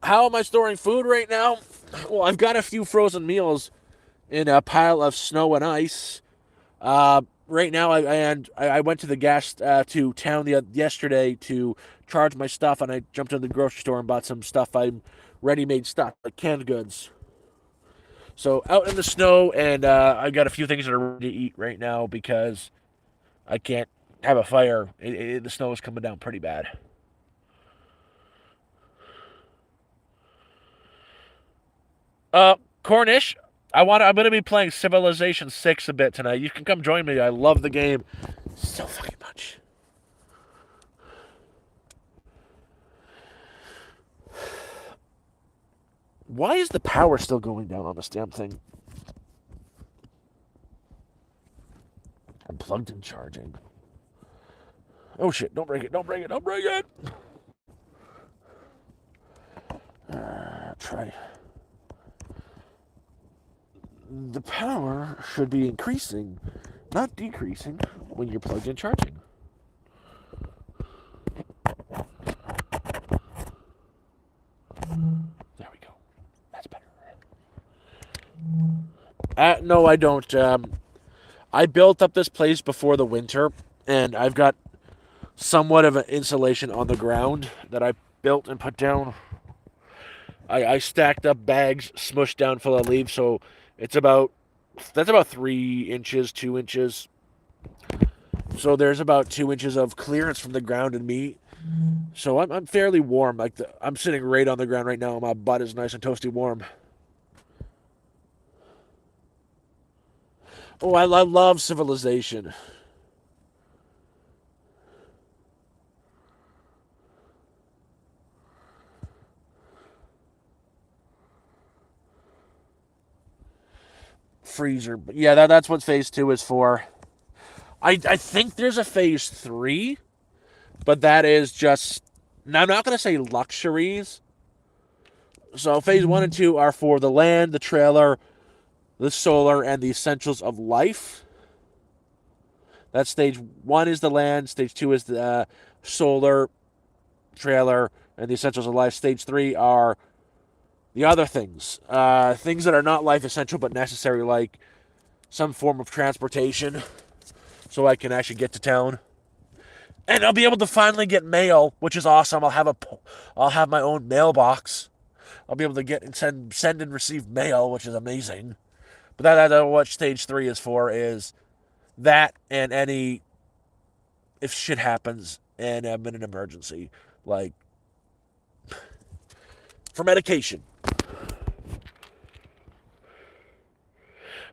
How am I storing food right now? Well, I've got a few frozen meals in a pile of snow and ice. Right now, I went to the to town yesterday to charge my stuff, and I jumped to the grocery store and bought some stuff. I'm ready-made stuff like canned goods. So out in the snow, and I got a few things that are ready to eat right now because I can't have a fire. The snow is coming down pretty bad. Cornish, I'm gonna be playing Civilization 6 a bit tonight. You can come join me. I love the game so fucking much. Why is the power still going down on this damn thing? I'm plugged in charging. Oh shit, don't break it, don't break it, don't break it! Try. The power should be increasing, not decreasing, when you're plugged in charging. There we go. That's better. No, I don't. I built up this place before the winter, and I've got somewhat of an insulation on the ground that I built and put down. I stacked up bags smushed down full of leaves, so it's about that's about 3 inches, 2 inches. So there's about 2 inches of clearance from the ground and me. So I'm fairly warm. I'm sitting right on the ground right now, and my butt is nice and toasty warm. Oh, I love Civilization. Freezer. But yeah, that's what phase 2 is for. I think there's a phase 3, but that is just. Now, I'm not going to say luxuries. So phase 1 and 2 are for the land, the trailer, the solar, and the essentials of life. That's stage 1 is the land, stage 2 is the solar, trailer, and the essentials of life. Stage 3 are the other things. Things that are not life essential but necessary, like some form of transportation, so I can actually get to town. And I'll be able to finally get mail, which is awesome. I'll have my own mailbox. I'll be able to get and send and receive mail, which is amazing. But that's what stage 3 is for, is that and any, if shit happens and I'm in an emergency, like for medication.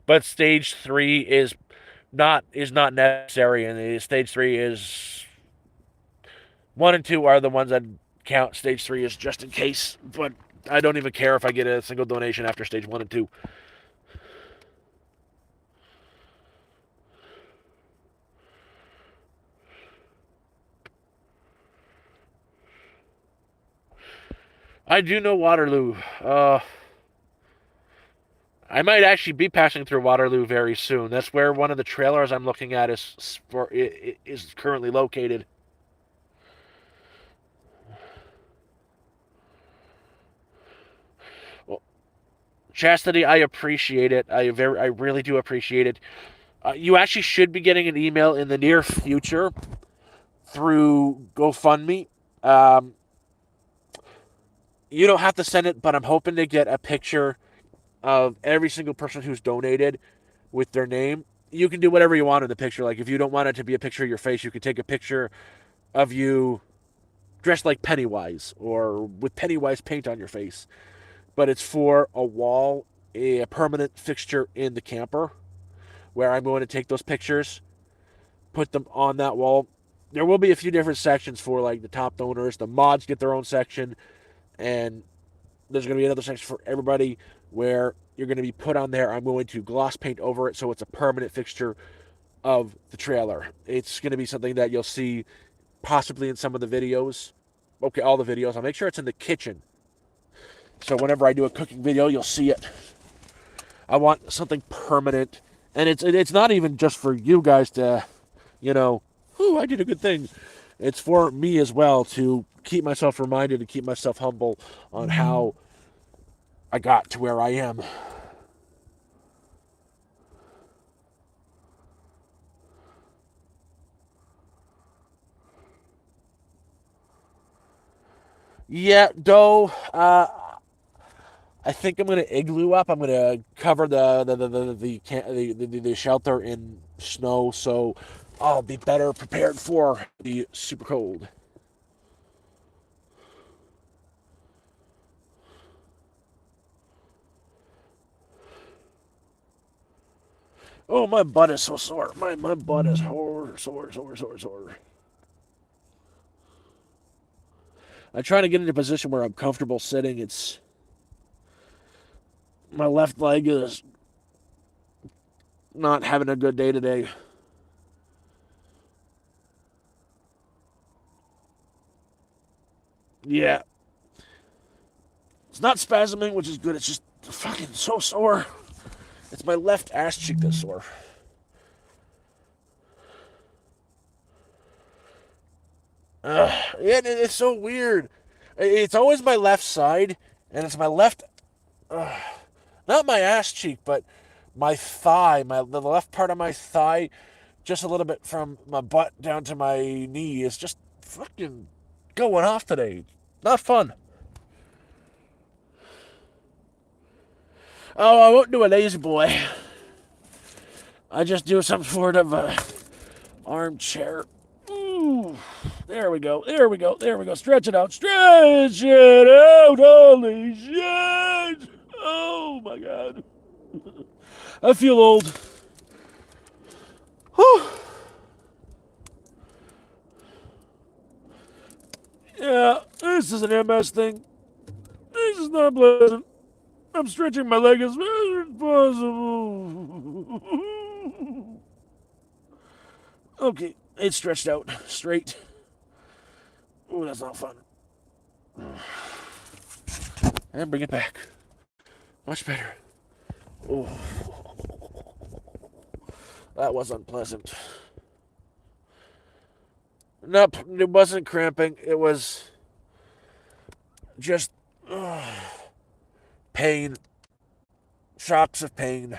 But stage 3 is not necessary, and stage 3 is 1 and 2 are the ones that count. Stage 3 is just in case, but I don't even care if I get a single donation after stage 1 and 2. I do know Waterloo. I might actually be passing through Waterloo very soon. That's where one of the trailers I'm looking at is currently located. Well, Chastity, I appreciate it. I really do appreciate it. You actually should be getting an email in the near future through GoFundMe. Um, you don't have to send it, but I'm hoping to get a picture of every single person who's donated with their name. You can do whatever you want in the picture. Like, if you don't want it to be a picture of your face, you can take a picture of you dressed like Pennywise or with Pennywise paint on your face. But it's for a wall, a permanent fixture in the camper, where I'm going to take those pictures, put them on that wall. There will be a few different sections for like the top donors. The mods get their own section, and there's going to be another section for everybody where you're going to be put on there. I'm going to gloss paint over it so it's a permanent fixture of the trailer. It's going to be something that you'll see possibly in some of the videos. Okay, all the videos. I'll make sure it's in the kitchen. So whenever I do a cooking video, you'll see it. I want something permanent. And it's not even just for you guys to, ooh, I did a good thing. It's for me as well to keep myself reminded and keep myself humble on how I got to where I am. Yeah, dough. I think I'm gonna igloo up. I'm gonna cover the shelter in snow, so I'll be better prepared for the super cold. Oh, my butt is so sore. My butt is sore. I'm trying to get into a position where I'm comfortable sitting. It's my left leg is not having a good day today. Yeah. It's not spasming, which is good. It's just fucking so sore. It's my left ass cheek that's sore. It's so weird. It's always my left side, and it's my left, not my ass cheek, but my thigh, the left part of my thigh, just a little bit from my butt down to my knee is just fucking going off today. Not fun. Oh, I won't do a lazy boy. I just do some sort of a armchair. Ooh, there we go. Stretch it out. Holy shit. Oh my god. I feel old. Whew. Yeah, this is an MS thing. This is not pleasant. I'm stretching my leg as fast as possible. Okay, it's stretched out straight. Oh, that's not fun. And bring it back. Much better. Oh, that was unpleasant. Nope, it wasn't cramping. It was just pain. Shocks of pain.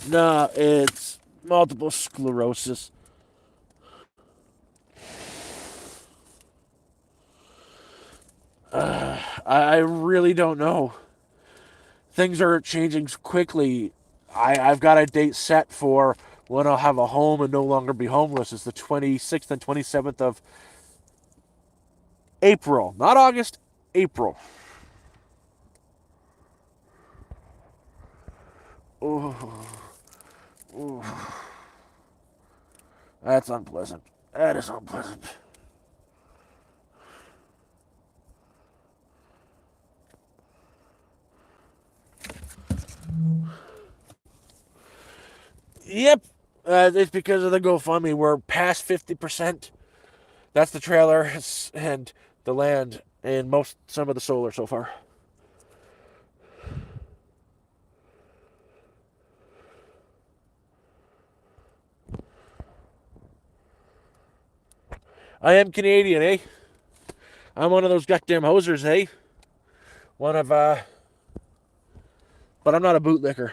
Nah, it's multiple sclerosis. I really don't know. Things are changing quickly. I've got a date set for when I'll have a home and no longer be homeless. It's the 26th and 27th of April. Not August, April. Ooh, ooh. That's unpleasant. That is unpleasant. Yep. It's because of the GoFundMe. We're past 50%. That's the trailer and the land and some of the solar so far. I am Canadian, eh? I'm one of those goddamn hosers, eh? But I'm not a bootlicker.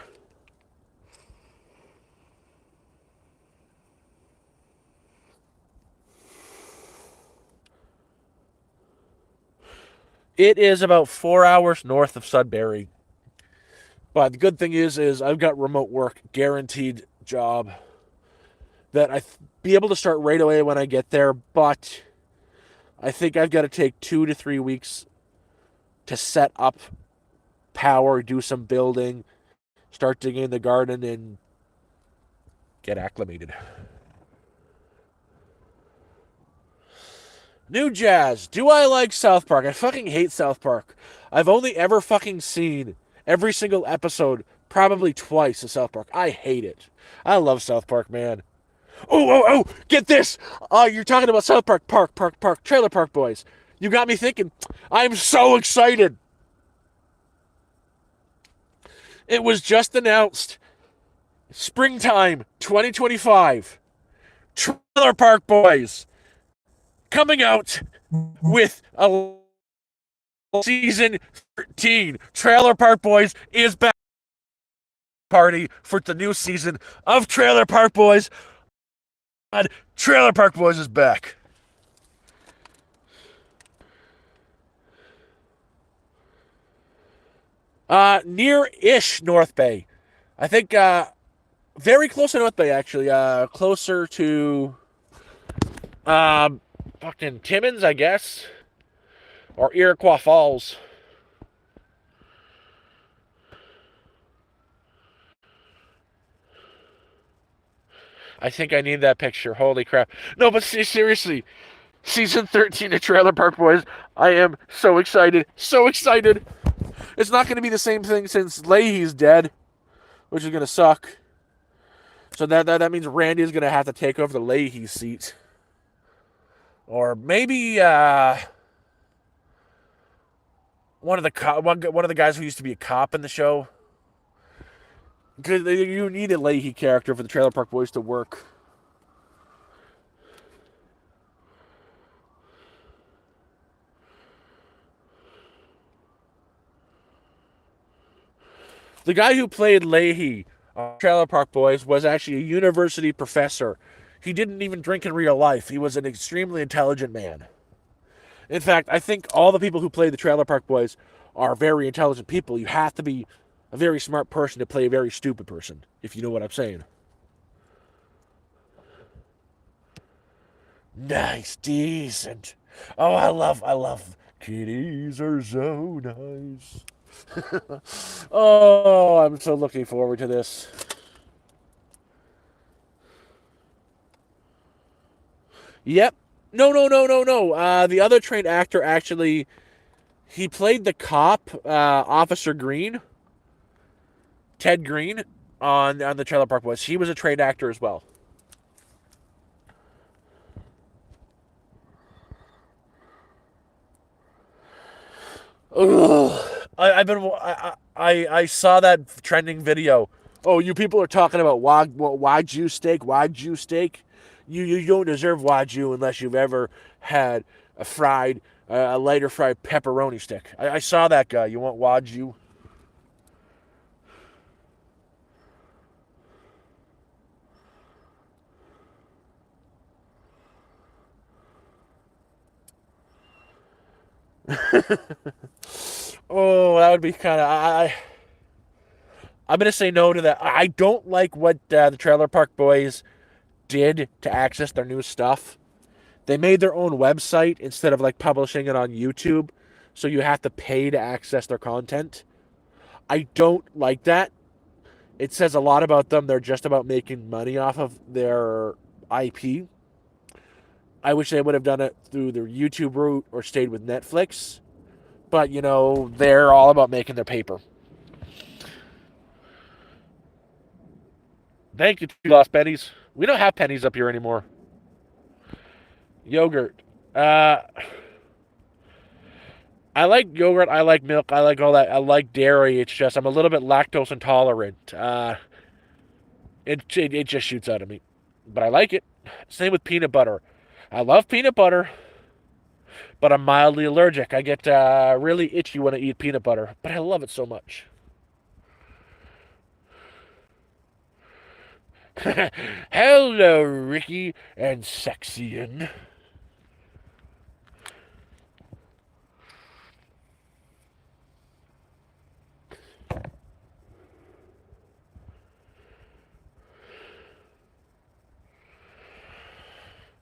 It is about 4 hours north of Sudbury. But the good thing is I've got remote work, guaranteed job that be able to start right away when I get there. But I think I've got to take 2 to 3 weeks to set up power, do some building, start digging in the garden, and get acclimated. New Jazz. Do I like South Park? I fucking hate South Park. I've only ever fucking seen every single episode probably twice of South Park. I hate it. I love South Park, man. Oh, get this. You're talking about South Park, Trailer Park Boys. You got me thinking. I'm so excited. It was just announced. Springtime 2025. Trailer Park Boys coming out with a season 13. Trailer Park Boys is back. Party for the new season of Trailer Park Boys. God, Trailer Park Boys is back. Near-ish North Bay. I think very close to North Bay, actually. Closer to fucking Timmins, I guess, or Iroquois Falls. I think I need that picture. Holy crap! No, but seriously, season 13 of Trailer Park Boys. I am so excited, so excited. It's not going to be the same thing since Leahy's dead, which is going to suck. So that means Randy is going to have to take over the Leahy seat. Or maybe one of the guys who used to be a cop in the show. Because you need a Leahy character for the Trailer Park Boys to work. The guy who played Leahy on Trailer Park Boys was actually a university professor. He didn't even drink in real life. He was an extremely intelligent man. In fact, I think all the people who play the Trailer Park Boys are very intelligent people. You have to be a very smart person to play a very stupid person, if you know what I'm saying. Nice, decent. Oh, I love. Kitties are so nice. Oh, I'm so looking forward to this. Yep. No. The other trained actor actually, he played the cop, Officer Green, Ted Green, on the Trailer Park Boys. He was a trained actor as well. Ugh. I saw that trending video. Oh, you people are talking about wagyu steak, wagyu steak. You don't deserve wagyu unless you've ever had a lighter fried pepperoni stick. I saw that guy. You want wagyu? Oh, that would be kind of. I'm gonna say no to that. I don't like what the Trailer Park Boys did to access their new stuff. They made their own website instead of like publishing it on YouTube, so you have to pay to access their content. I don't like that. It says a lot about them. They're just about making money off of their IP. I wish they would have done it through their YouTube route or stayed with Netflix. But, they're all about making their paper. Thank you, lost pennies. We don't have pennies up here anymore. Yogurt. I like yogurt. I like milk. I like all that. I like dairy. It's just I'm a little bit lactose intolerant. It just shoots out of me. But I like it. Same with peanut butter. I love peanut butter, but I'm mildly allergic. I get really itchy when I eat peanut butter, but I love it so much. Hello, Ricky and Sexian.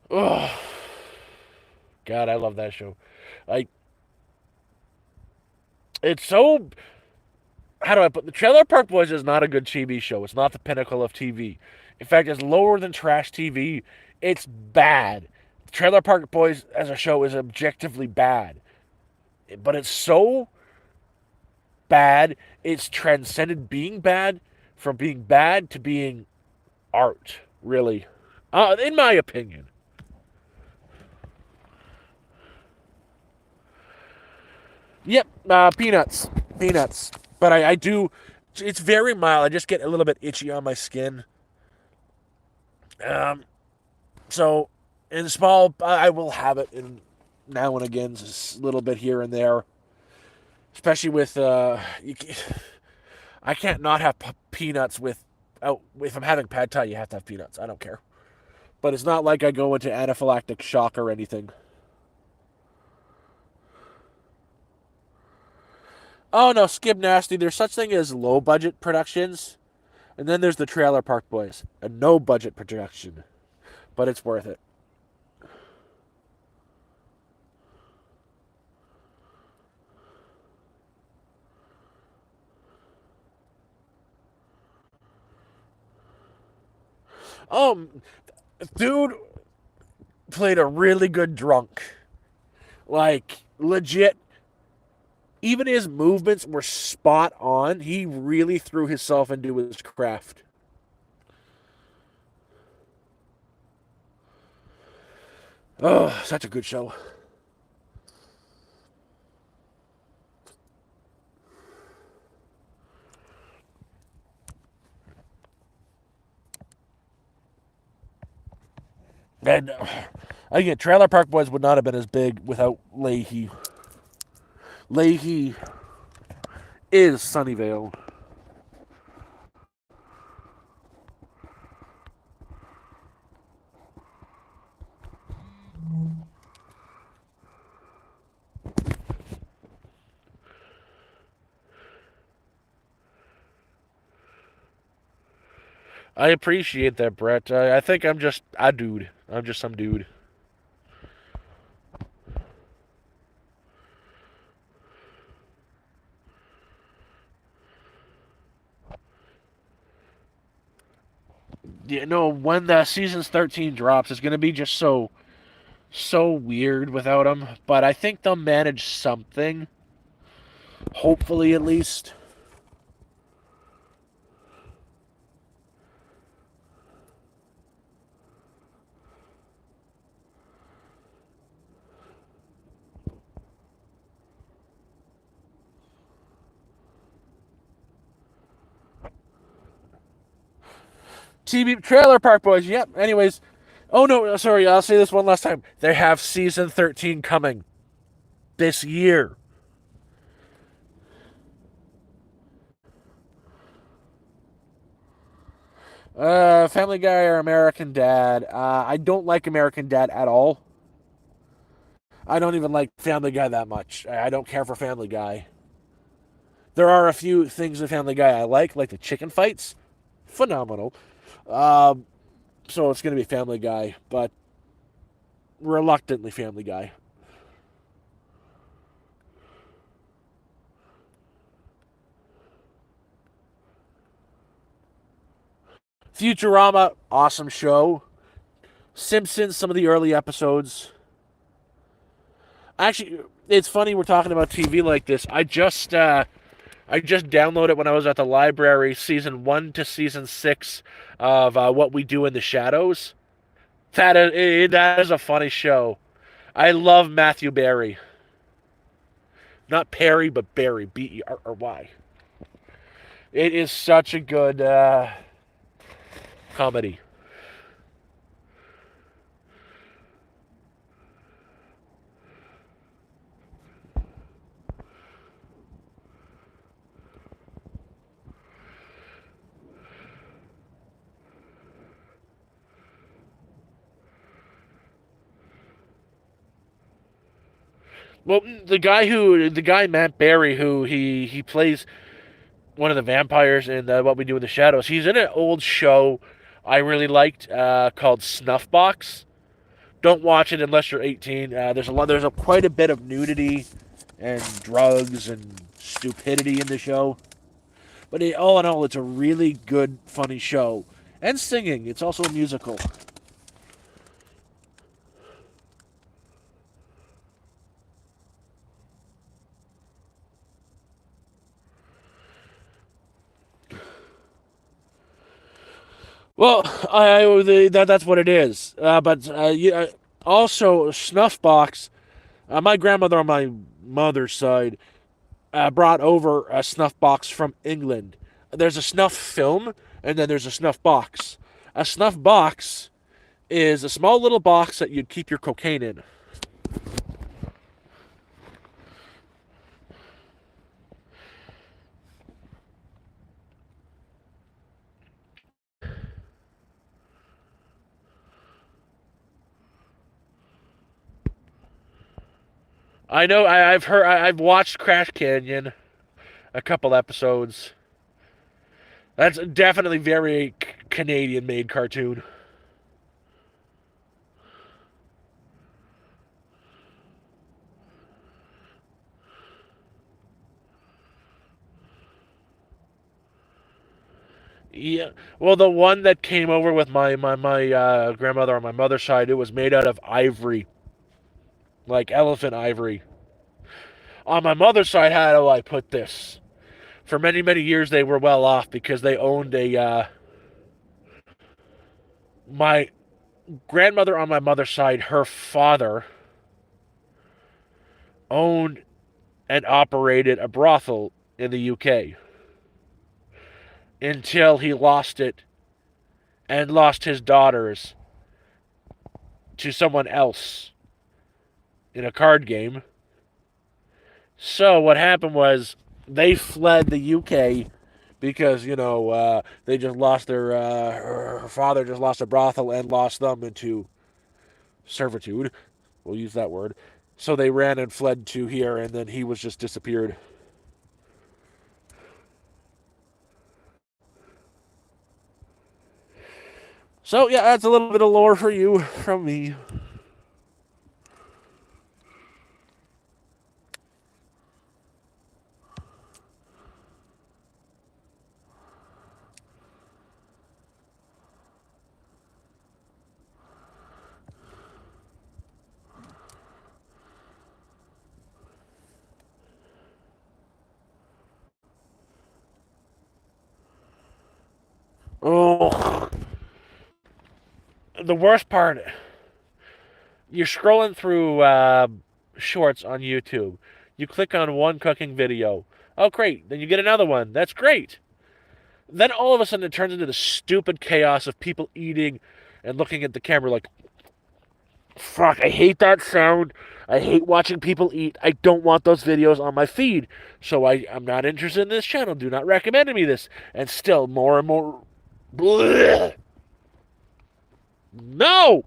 Oh, God, I love that show. Like, it's so. How do I put the Trailer Park Boys is not a good TV show. It's not the pinnacle of TV. In fact, it's lower than trash TV. It's bad. Trailer Park Boys as a show is objectively bad, but it's so bad, it's transcended being bad from being bad to being art, really. In my opinion. Yep, peanuts. Peanuts. But I do, it's very mild. I just get a little bit itchy on my skin. Um, so, in small, I will have it in now and again, just a little bit here and there. Especially with, I can't not have peanuts with, oh, if I'm having pad thai, you have to have peanuts. I don't care. But it's not like I go into anaphylactic shock or anything. Oh no, skip nasty. There's such thing as low budget productions, and then there's the Trailer Park Boys, a no budget production, but it's worth it. Oh, dude played a really good drunk. Like legit, even his movements were spot on. He really threw himself into his craft. Oh, such a good show. And again, Trailer Park Boys would not have been as big without Leahy. Leahy is Sunnyvale. I appreciate that, Brett. I think I'm just a dude. I'm just some dude. You know, when the season's 13 drops, it's gonna be just so weird without him. But I think they'll manage something. Hopefully, at least. TV Trailer Park Boys. Yep. Anyways, oh no, sorry. I'll say this one last time. They have season 13 coming this year. Family Guy or American Dad. I don't like American Dad at all. I don't even like Family Guy that much. I don't care for Family Guy. There are a few things in Family Guy I like the chicken fights. Phenomenal. Um, so it's going to be Family Guy, but reluctantly Family Guy. Futurama, awesome show. Simpsons, some of the early episodes. Actually, it's funny we're talking about TV like this. I just downloaded when I was at the library season 1 to season 6 of What We Do in the Shadows. That is a funny show. I love Matthew Berry. Not Perry, but Berry. Berry. It is such a good comedy. Well, the guy Matt Berry, who he plays one of the vampires in What We Do in the Shadows. He's in an old show I really liked called Snuffbox. Don't watch it unless you're 18. There's quite a bit of nudity and drugs and stupidity in the show. But all in all, it's a really good, funny show. And singing. It's also a musical. Well, that's what it is. But also snuff box. My grandmother on my mother's side brought over a snuff box from England. There's a snuff film, and then there's a snuff box. A snuff box is a small little box that you'd keep your cocaine in. I know. I've heard. I've watched Crash Canyon, a couple episodes. That's definitely very Canadian-made cartoon. Yeah. Well, the one that came over with my grandmother on my mother's side, it was made out of ivory, like elephant ivory. On my mother's side, how do I put this? For many many years, they were well off because they owned a. My grandmother on my mother's side, her father owned and operated a brothel in the UK until he lost it and lost his daughters to someone else in a card game. So what happened was they fled the UK because they just lost their her father just lost a brothel and lost them into servitude. We'll use that word. So they ran and fled to here, and then he was just disappeared. So yeah, that's a little bit of lore for you from me. Oh, the worst part, you're scrolling through shorts on YouTube. You click on one cooking video. Oh, great. Then you get another one. That's great. Then all of a sudden it turns into the stupid chaos of people eating and looking at the camera like, fuck, I hate that sound. I hate watching people eat. I don't want those videos on my feed. So I'm not interested in this channel. Do not recommend me this. And still more and more. Blech. No!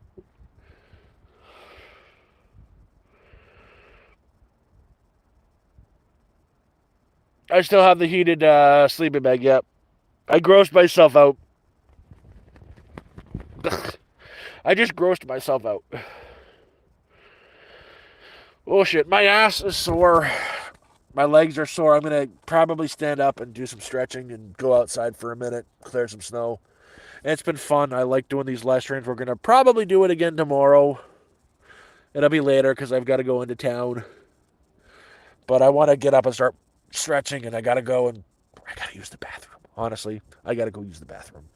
I still have the heated sleeping bag. Yep. I grossed myself out. I just grossed myself out. Oh shit, my ass is sore. My legs are sore. I'm gonna probably stand up and do some stretching and go outside for a minute, clear some snow. It's been fun. I like doing these live streams. We're gonna probably do it again tomorrow. It'll be later because I've got to go into town. But I want to get up and start stretching, and I gotta go and I gotta use the bathroom. Honestly, I gotta go use the bathroom.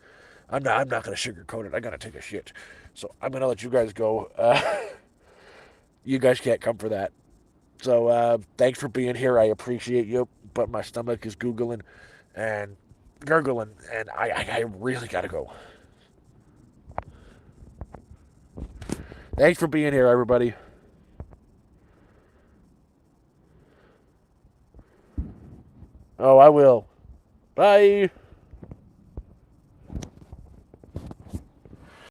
I'm not gonna sugarcoat it. I gotta take a shit. So I'm gonna let you guys go. You guys can't come for that. So thanks for being here. I appreciate you. But my stomach is googling and gurgling, and I really gotta go. Thanks for being here, everybody. Oh, I will. Bye.